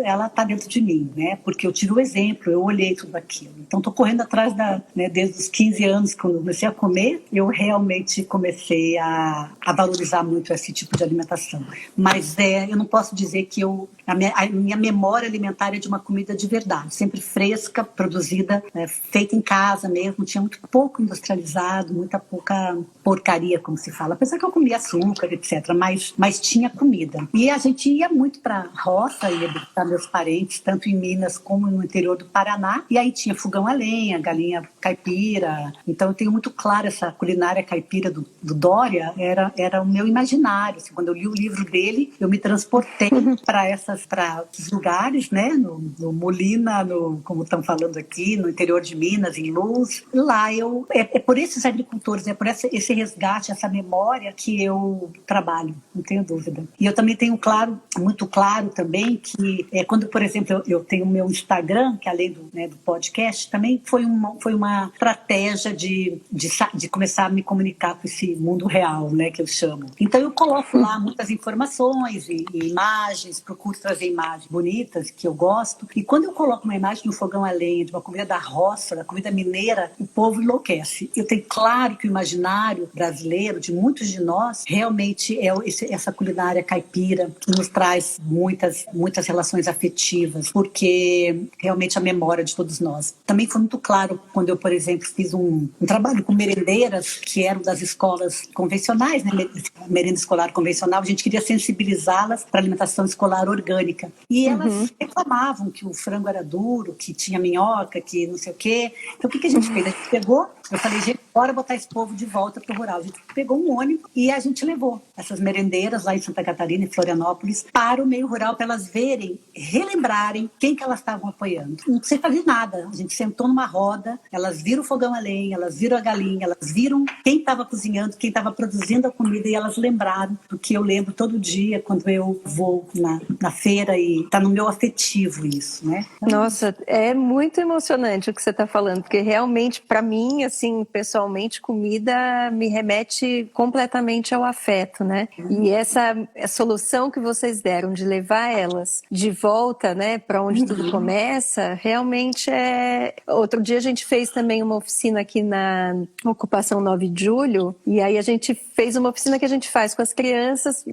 ela está dentro de mim, né? Porque eu tive o exemplo, eu olhei tudo aquilo. Então, estou correndo atrás desde os 15 anos, quando eu comecei a comer, eu realmente comecei a valorizar muito esse tipo de alimentação. Mas eu não posso dizer que a minha memória alimentar é de uma comida de verdade, sempre fresca, produzida, feita em casa mesmo, tinha muito pouco industrializado, muita pouca porcaria, como se fala. Apesar que eu comia açúcar, etc., mas tinha comida. E a gente ia muito para a roça, ia visitar meus parentes, tanto em Minas como no interior do Paraná, e aí tinha fogão a lenha, galinha caipira. Então eu tenho muito claro essa culinária caipira do Dória, era o meu imaginário. Assim, quando eu li o livro dele, eu me transportei para esses lugares, né? No Molina, como estão falando aqui, no interior de Minas, em Luz. Lá é por esses agricultores, é por esse resgate, essa memória que eu trabalho, não tenho dúvida. E eu também tenho muito claro também que quando, por exemplo, eu tenho o meu Instagram, que além do podcast, também foi uma estratégia de começar a me comunicar com esse mundo real, né? Que eu chamo. Então eu coloco lá muitas informações e imagens, procuro trazer imagens bonitas que eu gosto. E quando eu coloco uma imagem no fogão a lenha, de uma comida da roça, da comida mineira, o povo enlouquece. Eu tenho claro que o imaginário brasileiro, de muitos de nós, realmente é essa culinária caipira, que nos traz muitas relações afetivas, porque realmente a memória de todos nós. Também foi muito claro quando eu, por exemplo, fiz um trabalho com merendeiras, que eram das escolas convencionais, né? Merenda escolar convencional, a gente queria sensibilizá-las para a alimentação escolar orgânica. E elas reclamavam que o frango era duro, que tinha minhoca, que não sei o quê. Então, o que a gente fez? A gente pegou, eu falei, gente, bora botar esse povo de volta para o rural. A gente pegou um ônibus e a gente levou essas merendeiras lá em Santa Catarina, em Florianópolis, para o meio rural, para elas verem, relembrarem quem que elas estavam apoiando. Não sem fazer nada. A gente sentou numa roda, elas viram o fogão a lenha, elas viram a galinha, elas viram quem estava cozinhando, quem estava produzindo a comida, e elas lembraram do que eu lembro todo dia quando eu vou na feira, e está no meu afetivo isso, né? Nossa, é muito emocionante o que você está falando, porque realmente, para mim, assim, pessoalmente, comida me remete completamente ao afeto, né? E essa solução que vocês deram de levar elas de volta, né, para onde tudo começa, realmente é... Outro dia a gente fez também uma oficina aqui na Ocupação 9 de Julho, e aí a gente fez uma oficina que a gente faz com as crianças,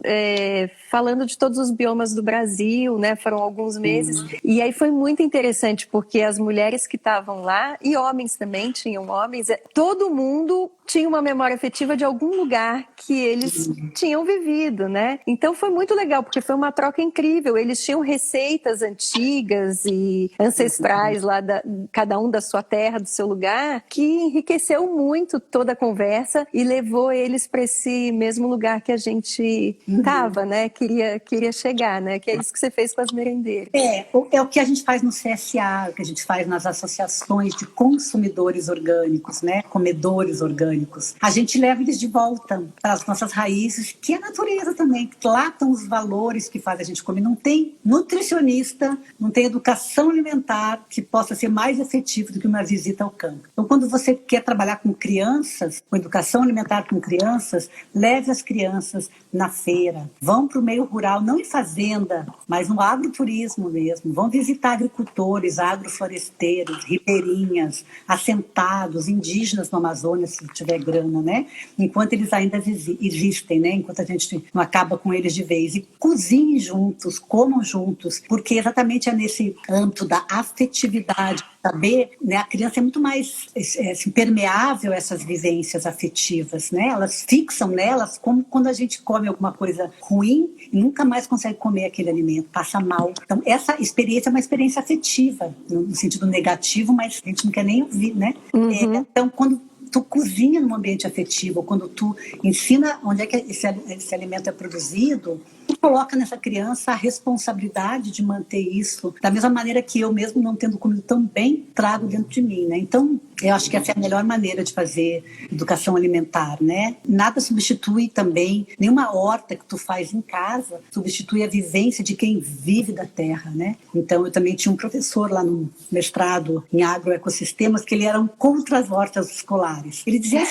falando de todos os biomas do Brasil, né? Foram alguns meses. E aí foi muito interessante, porque as mulheres que estavam lá, e homens também, tinham homens, todo mundo tinha uma memória afetiva de algum lugar que eles tinham vivido, né? Então foi muito legal, porque foi uma troca incrível. Eles tinham receitas antigas e ancestrais lá, cada um da sua terra, do seu lugar, que enriqueceu muito toda a conversa e levou eles para esse mesmo lugar que a gente estava, né? Queria chegar, né? Que é isso que você fez com as merendeiras. É o que a gente faz no CSA, o que a gente faz nas associações de consumidores orgânicos, né? Comedores orgânicos. A gente leva eles de volta para as nossas raízes, que é a natureza também, que lá estão os valores que fazem a gente comer. Não tem nutricionista, não tem educação alimentar que possa ser mais efetivo do que uma visita ao campo. Então, quando você quer trabalhar com crianças, com educação alimentar com crianças, leve as crianças na feira, vão para o meio rural, não em fazenda, mas no agroturismo mesmo. Vão visitar agricultores, agrofloresteiros, ribeirinhas, assentados, indígenas no Amazonas, se tiver grana, né? Enquanto eles ainda existem, né? Enquanto a gente não acaba com eles de vez. E cozinhem juntos, comam juntos, porque exatamente é nesse âmbito da afetividade, saber, né? A criança é muito mais permeável a essas vivências afetivas, né? Elas fixam nelas, como quando a gente come alguma coisa ruim e nunca mais consegue comer aquele alimento, passa mal. Então, essa experiência é uma experiência afetiva, no sentido negativo, mas a gente não quer nem ouvir, né? Então, quando tu cozinha num ambiente afetivo, quando tu ensina onde é que esse alimento é produzido, tu coloca nessa criança a responsabilidade de manter isso, da mesma maneira que eu mesmo, não tendo comido tão bem, trago dentro de mim, né? Então, eu acho que essa é a melhor maneira de fazer educação alimentar, né? Nada substitui também, nenhuma horta que tu faz em casa substitui a vivência de quem vive da terra, né? Então, eu também tinha um professor lá no mestrado em agroecossistemas que ele era contra as hortas escolares. Ele dizia,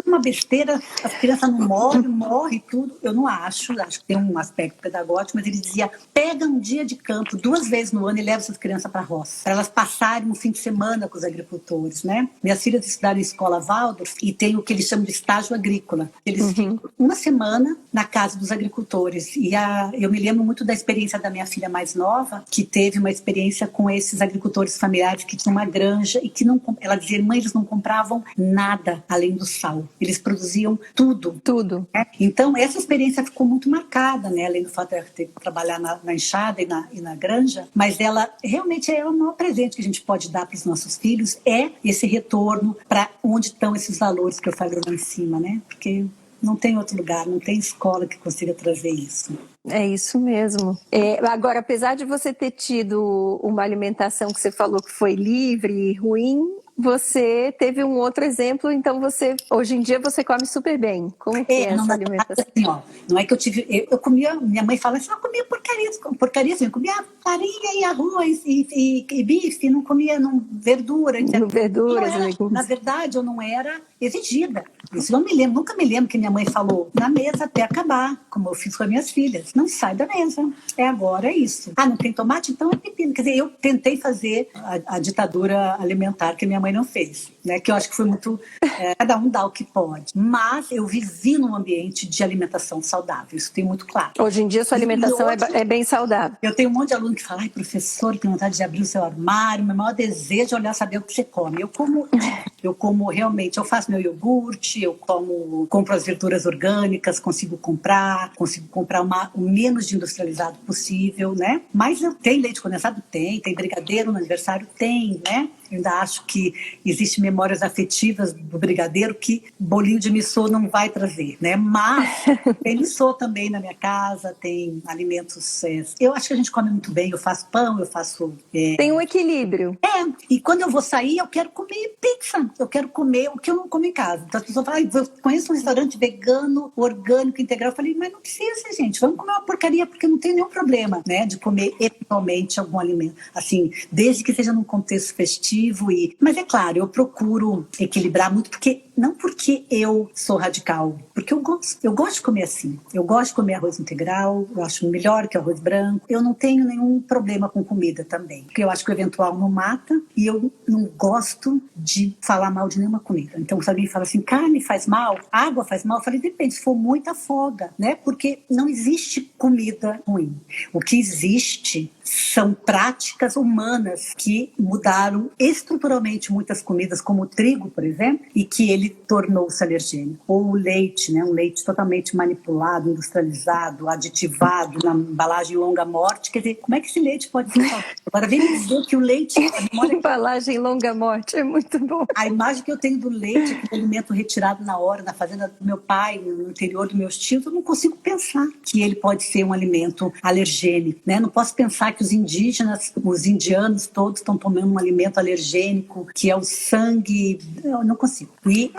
uma besteira, as crianças não morrem tudo. Eu não acho que tem um aspecto pedagógico, mas ele dizia, pega um dia de campo 2 vezes no ano e leva essas crianças para a roça, para elas passarem um fim de semana com os agricultores, né? Minhas filhas estudaram em escola Waldorf e tem o que eles chamam de estágio agrícola. Eles ficam 1 semana na casa dos agricultores. E eu me lembro muito da experiência da minha filha mais nova, que teve uma experiência com esses agricultores familiares que tinham uma granja e que ela dizia, mãe, eles não compravam nada além do sal. Eles produziam tudo. Tudo. Né? Então, essa experiência ficou muito marcada, né? Além do fato de eu ter que trabalhar na enxada e na granja, mas ela realmente é o maior presente que a gente pode dar para os nossos filhos, é esse retorno para onde estão esses valores que eu falei lá em cima, né? Porque não tem outro lugar, não tem escola que consiga trazer isso. É isso mesmo. Agora, apesar de você ter tido uma alimentação que você falou que foi livre e ruim, você teve um outro exemplo, então hoje em dia você come super bem. Como que é essa alimentação? Assim, não é que eu tive... Eu comia, minha mãe fala assim, eu comia porcaria assim, eu comia farinha e arroz e bife, não comia verdura. Verduras, legumes. Na verdade, eu não era exigida. Isso eu não me lembro, nunca me lembro que minha mãe falou na mesa até acabar, como eu fiz com as minhas filhas. Não sai da mesa. É agora, é isso. Ah, não tem tomate? Então é pepino. Quer dizer, eu tentei fazer a ditadura alimentar que minha mãe não fez, né? Que eu acho que foi muito... cada um dá o que pode. Mas eu vivi num ambiente de alimentação saudável. Isso tem muito claro. Hoje em dia, sua alimentação é bem saudável. Eu tenho um monte de aluno que fala, ai, professor, tem vontade de abrir o seu armário, meu maior desejo é olhar, saber o que você come. Eu como realmente, eu faço meu iogurte, eu compro as verduras orgânicas, consigo comprar o menos de industrializado possível, né? Mas tem leite condensado? Tem brigadeiro no aniversário? Tem, né? Eu ainda acho que existem memórias afetivas do brigadeiro que bolinho de missô não vai trazer, né? Mas tem missô também na minha casa, tem alimentos... eu acho que a gente come muito bem, eu faço pão, eu faço... Tem um equilíbrio. E quando eu vou sair, eu quero comer pizza, eu quero comer o que eu não como em casa. Então as pessoas falam, eu conheço um restaurante vegano, orgânico, integral. Eu falei, mas não precisa, gente, vamos comer uma porcaria, porque não tem nenhum problema, né? De comer eventualmente algum alimento, assim, desde que seja num contexto festivo. Mas é claro, eu procuro equilibrar muito, não porque eu sou radical, porque eu gosto de comer assim. Eu gosto de comer arroz integral, eu acho melhor que arroz branco. Eu não tenho nenhum problema com comida também, porque eu acho que o eventual não mata e eu não gosto de falar mal de nenhuma comida. Então, se alguém fala assim, carne faz mal, água faz mal, eu falei, depende, se for muita foda, né? Porque não existe comida ruim. O que existe são práticas humanas que mudaram estruturalmente muitas comidas, como o trigo, por exemplo, e que ele tornou-se alergênico. Ou o leite, né? Um leite totalmente manipulado, industrializado, aditivado, na embalagem longa morte. Quer dizer, como é que esse leite pode ser saudável? Agora, vem me dizer que o leite... Embalagem longa morte, é muito bom. A imagem que eu tenho do leite, que é um alimento retirado na hora, na fazenda do meu pai, no interior dos meus tios, eu não consigo pensar que ele pode ser um alimento alergênico, né? Não posso pensar que os indígenas, os indianos todos estão tomando um alimento alergênico, que é o sangue. Eu não consigo.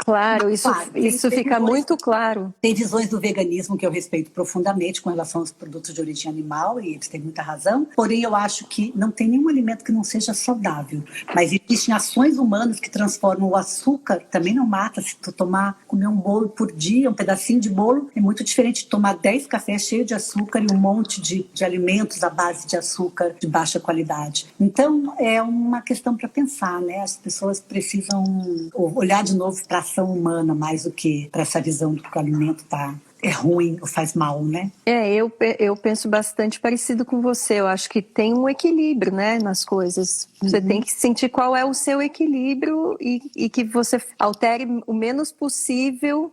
Claro, isso fica muito claro. Tem visões do veganismo que eu respeito profundamente com relação aos produtos de origem animal, e eles têm muita razão. Porém, eu acho que não tem nenhum alimento que não seja saudável. Mas existem ações humanas que transformam o açúcar, também não mata. Se tu comer um bolo por dia, um pedacinho de bolo, é muito diferente de tomar 10 cafés cheios de açúcar e um monte de alimentos à base de açúcar de baixa qualidade. Então, é uma questão para pensar, né? As pessoas precisam olhar de novo para a ação humana mais do que para essa visão do que o alimento é ruim ou faz mal, né? Eu penso bastante parecido com você. Eu acho que tem um equilíbrio, né, nas coisas. Você tem que sentir qual é o seu equilíbrio e que você altere o menos possível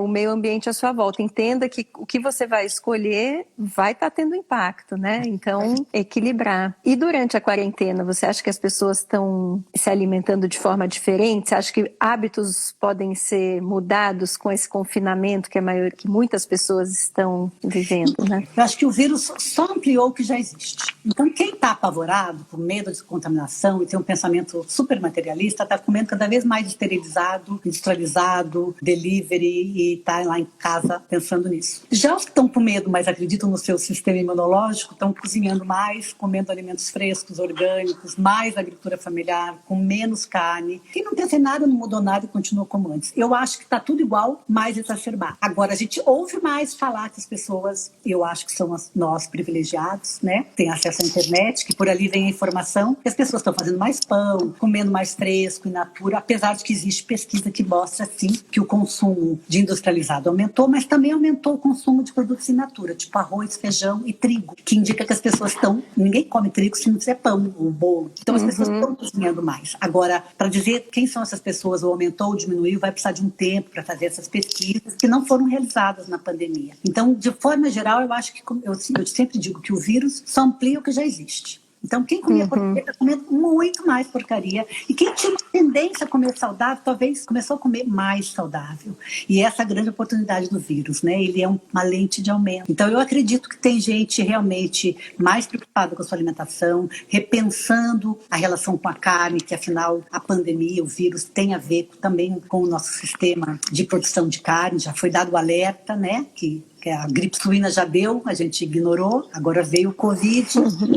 o meio ambiente à sua volta. Entenda que o que você vai escolher vai estar tendo impacto, né? Então, equilibrar. E durante a quarentena, você acha que as pessoas estão se alimentando de forma diferente? Você acha que hábitos podem ser mudados com esse confinamento que muitas pessoas estão vivendo, né? Eu acho que o vírus só ampliou o que já existe. Então, quem está apavorado, com medo de contaminação e tem um pensamento super materialista, está comendo cada vez mais esterilizado, industrializado, delivery, e está lá em casa pensando nisso. Já os que estão com medo, mas acreditam no seu sistema imunológico, estão cozinhando mais, comendo alimentos frescos, orgânicos, mais agricultura familiar, com menos carne. Quem não pensa em nada, não mudou nada e continua como antes. Eu acho que está tudo igual, mais exacerbado. Agora, a gente ouve mais falar que as pessoas, eu acho que são nós privilegiados, né? Tem acesso à internet, que por ali vem a informação, que as pessoas estão fazendo mais pão, comendo mais fresco, in natura, apesar de que existe pesquisa que mostra, sim, que o consumo de industrializado aumentou, mas também aumentou o consumo de produtos in natura, tipo arroz, feijão e trigo, que indica que as pessoas ninguém come trigo se não fizer pão ou bolo. Então as pessoas estão cozinhando mais. Agora, para dizer quem são essas pessoas, ou aumentou ou diminuiu, vai precisar de um tempo para fazer essas pesquisas que não foram realizadas na pandemia. Então, de forma geral, eu acho que, eu sempre digo que o vírus só amplia o que já existe. Então, quem comia porcaria está comendo muito mais porcaria. E quem tinha tendência a comer saudável, talvez começou a comer mais saudável. E essa é a grande oportunidade do vírus, né? Ele é uma lente de aumento. Então, eu acredito que tem gente realmente mais preocupada com a sua alimentação, repensando a relação com a carne, que afinal a pandemia, o vírus, tem a ver também com o nosso sistema de produção de carne. Já foi dado o alerta, né? Que que a gripe suína já deu, a gente ignorou, agora veio o Covid.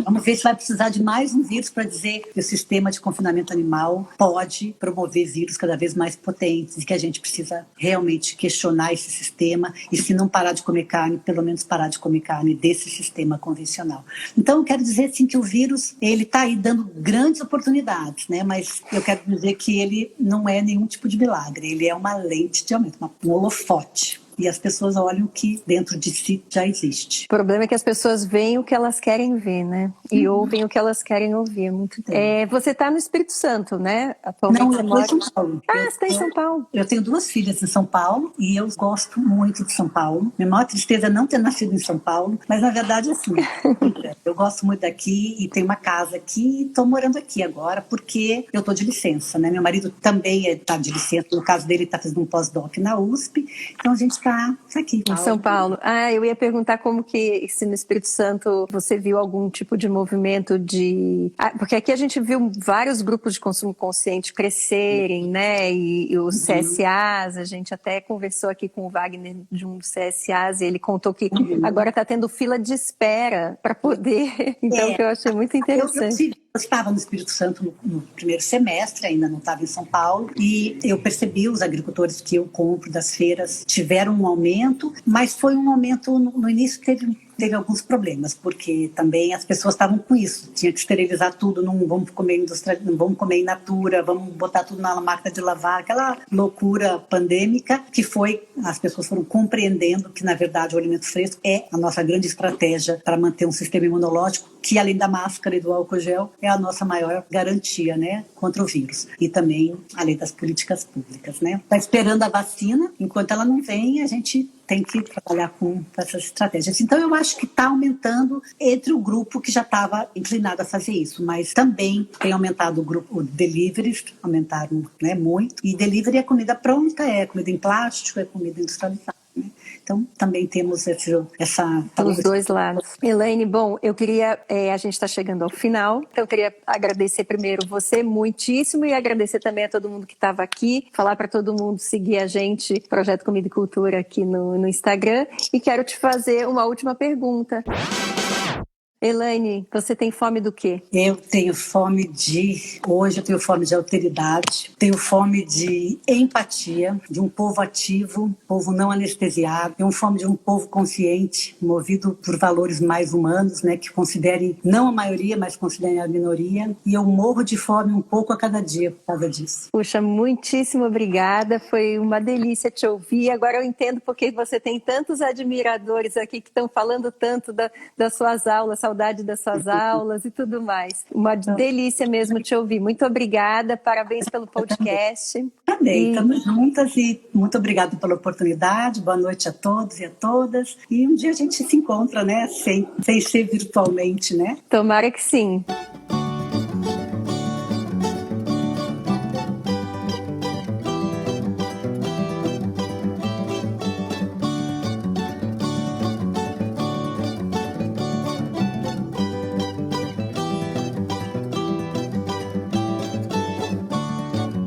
Vamos ver se vai precisar de mais um vírus para dizer que o sistema de confinamento animal pode promover vírus cada vez mais potentes e que a gente precisa realmente questionar esse sistema e, se não parar de comer carne, pelo menos parar de comer carne desse sistema convencional. Então, eu quero dizer assim, que o vírus ele está aí dando grandes oportunidades, né? Mas eu quero dizer que ele não é nenhum tipo de milagre, ele é uma lente de aumento, um holofote. E as pessoas olham o que dentro de si já existe. O problema é que as pessoas veem o que elas querem ver, né? E ouvem o que elas querem ouvir. Muito você está no Espírito Santo, né? Atualmente não, você eu mora estou em São Paulo. Você está em São Paulo. Eu tenho 2 filhas em São Paulo e eu gosto muito de São Paulo. Minha maior tristeza é não ter nascido em São Paulo, mas na verdade assim, eu gosto muito daqui e tenho uma casa aqui e estou morando aqui agora porque eu estou de licença, né? Meu marido também está de licença, no caso dele está fazendo um pós-doc na USP, então a gente está aqui. Em São Paulo. Eu ia perguntar como que, se no Espírito Santo você viu algum tipo de movimento de... porque aqui a gente viu vários grupos de consumo consciente crescerem, né? E os CSAs, a gente até conversou aqui com o Wagner de um dos CSAs e ele contou que agora está tendo fila de espera para poder... Então, que eu achei muito interessante. Eu estava no Espírito Santo no primeiro semestre, ainda não estava em São Paulo, e eu percebi os agricultores que eu compro das feiras tiveram um aumento, mas foi um aumento no início teve alguns problemas, porque também as pessoas estavam com isso, tinha que esterilizar tudo, não vamos comer não vamos comer in natura, vamos botar tudo na máquina de lavar, aquela loucura pandêmica que as pessoas foram compreendendo que na verdade o alimento fresco é a nossa grande estratégia para manter um sistema imunológico que, além da máscara e do álcool gel, é a nossa maior garantia, né, contra o vírus. E também, além das políticas públicas, né. Está esperando a vacina, enquanto ela não vem, a gente tem que trabalhar com essas estratégias. Então, eu acho que está aumentando entre o grupo que já estava inclinado a fazer isso, mas também tem aumentado o grupo, o deliveries, aumentaram, né, muito. E delivery é comida pronta, é comida em plástico, é comida industrializada. Então, também temos essa... Os dois lados. Elaine, bom, eu queria... a gente está chegando ao final, então eu queria agradecer primeiro você muitíssimo e agradecer também a todo mundo que estava aqui, falar para todo mundo seguir a gente, Projeto Comida e Cultura, aqui no Instagram, e quero te fazer uma última pergunta. Elaine, você tem fome do quê? Hoje eu tenho fome de alteridade, tenho fome de empatia, de um povo ativo, povo não anestesiado, tenho fome de um povo consciente, movido por valores mais humanos, né, que considerem não a maioria, mas considerem a minoria, e eu morro de fome um pouco a cada dia por causa disso. Puxa, muitíssimo obrigada, foi uma delícia te ouvir, agora eu entendo porque você tem tantos admiradores aqui que estão falando tanto das suas aulas, saudade das suas aulas e tudo mais. Uma delícia mesmo te ouvir. Muito obrigada, parabéns pelo podcast. Também, estamos juntas e muito obrigada pela oportunidade. Boa noite a todos e a todas. E um dia a gente se encontra, né? Sem ser virtualmente, né? Tomara que sim.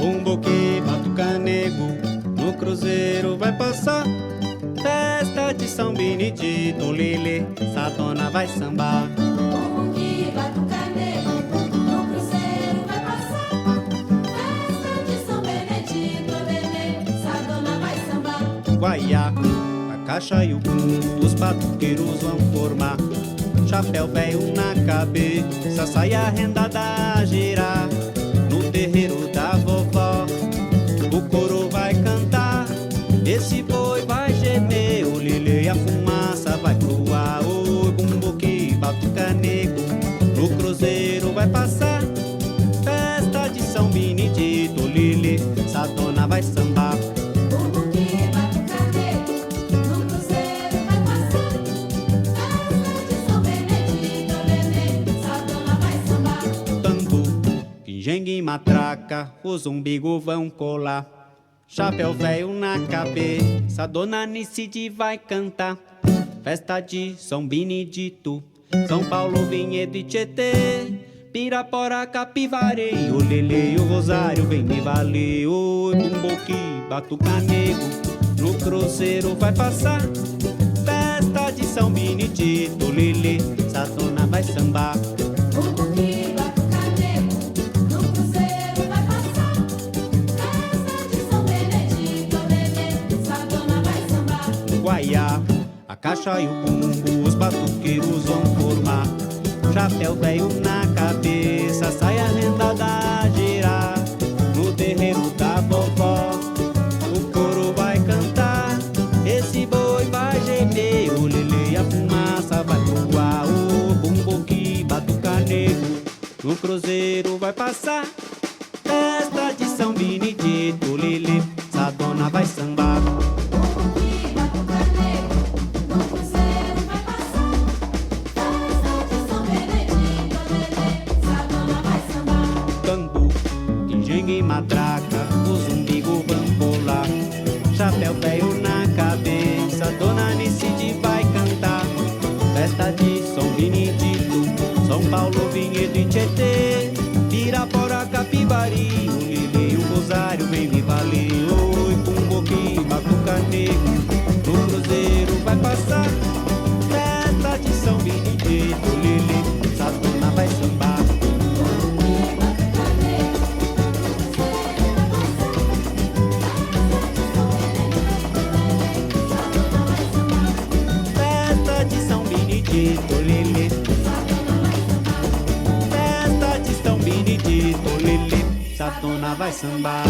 Umboque, Batucanego, no cruzeiro vai passar. Festa de São Benedito, Lelê, Satona vai sambar. Umboque, Batucanego, no cruzeiro vai passar. Festa de São Benedito, Lelê, Satona vai sambar. Guaiá, a caixa e o cu, os batuqueiros vão formar. Chapéu velho na cabeça, saia rendada a girar. No terreiro da vovó, o coro vai cantar. Esse boi vai gemer, o lelê e a fumaça vai pro ar. O bumbuqui, batucanego, no cruzeiro vai passar. Festa de São Benedito, lelê, Satona vai sambar. Gengue matraca, os umbigos vão colar. Chapéu velho na cabeça, Dona Nicide vai cantar. Festa de São Benedito, São Paulo, Vinhedo e Tietê, Pirapora, Capivari, o Lelê e o Rosário vem me valer. Oi, Bumboqui, Batucanego, no cruzeiro vai passar. Festa São Benedito, Lelê, essa dona vai sambar. O bumbum batucaneco no cruzeiro vai passar. Festa de São Benedito, Lelê, essa dona vai sambar. Guaiá, a caixa e o bumbo, os batuqueiros vão formar. Chapéu velho na cabeça, saia rendada a girar. No terreiro da vovó, o coro vai cantar. Esse boi vai gemer, o lelê e a fumaça vai voar. O bumbo que batucaneco no cruzeiro vai passar. Festa de São Benedito, lelê, essa dona vai sambar. E matraca, os umbigo vão pular. Chapéu velho na cabeça, Dona Anicide vai cantar. Festa de São Benedito, São Paulo, Vinhedo e Tietê, Pirapora, Capivari, o Lili e o Rosário vem me valer. Oi, Pumboqui, Batucaneco, no cruzeiro vai passar. Festa de São Benedito, Lili, essa dona vai sambar. Lelê. Festa de São Benedito, Lelê, essa dona vai sambar.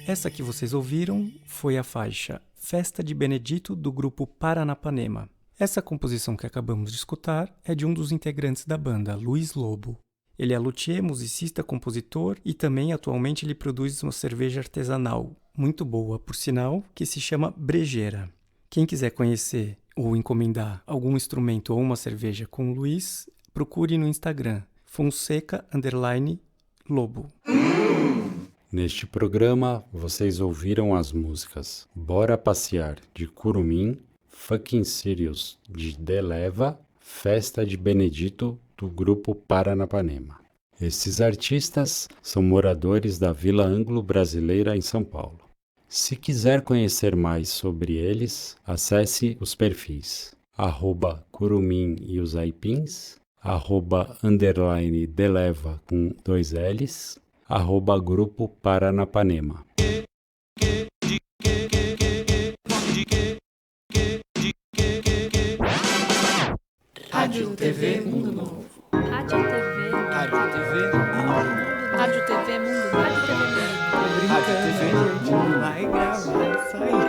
Essa que vocês ouviram foi a faixa Festa de Benedito do grupo Paranapanema. Essa composição que acabamos de escutar é de um dos integrantes da banda, Luiz Lobo. Ele é luthier, musicista, compositor e também atualmente ele produz uma cerveja artesanal, muito boa, por sinal, que se chama Brejeira. Quem quiser conhecer ou encomendar algum instrumento ou uma cerveja com o Luiz, procure no Instagram, Fonseca_Lobo. Neste programa, vocês ouviram as músicas Bora Passear, de Curumim, Fucking Serious, de Deleva, Festa de Benedito, do grupo Paranapanema. Esses artistas são moradores da Vila Anglo-Brasileira em São Paulo. Se quiser conhecer mais sobre eles, acesse os perfis @curumim e os aipins, @_deleva com 2 L's, @grupo Paranapanema. Rádio TV Mundo Novo. Rádio TV. Rádio TV. Rádio TV Mundo Novo. Rádio TV Mundo Novo. Rádio TV. Vai gravar isso aí.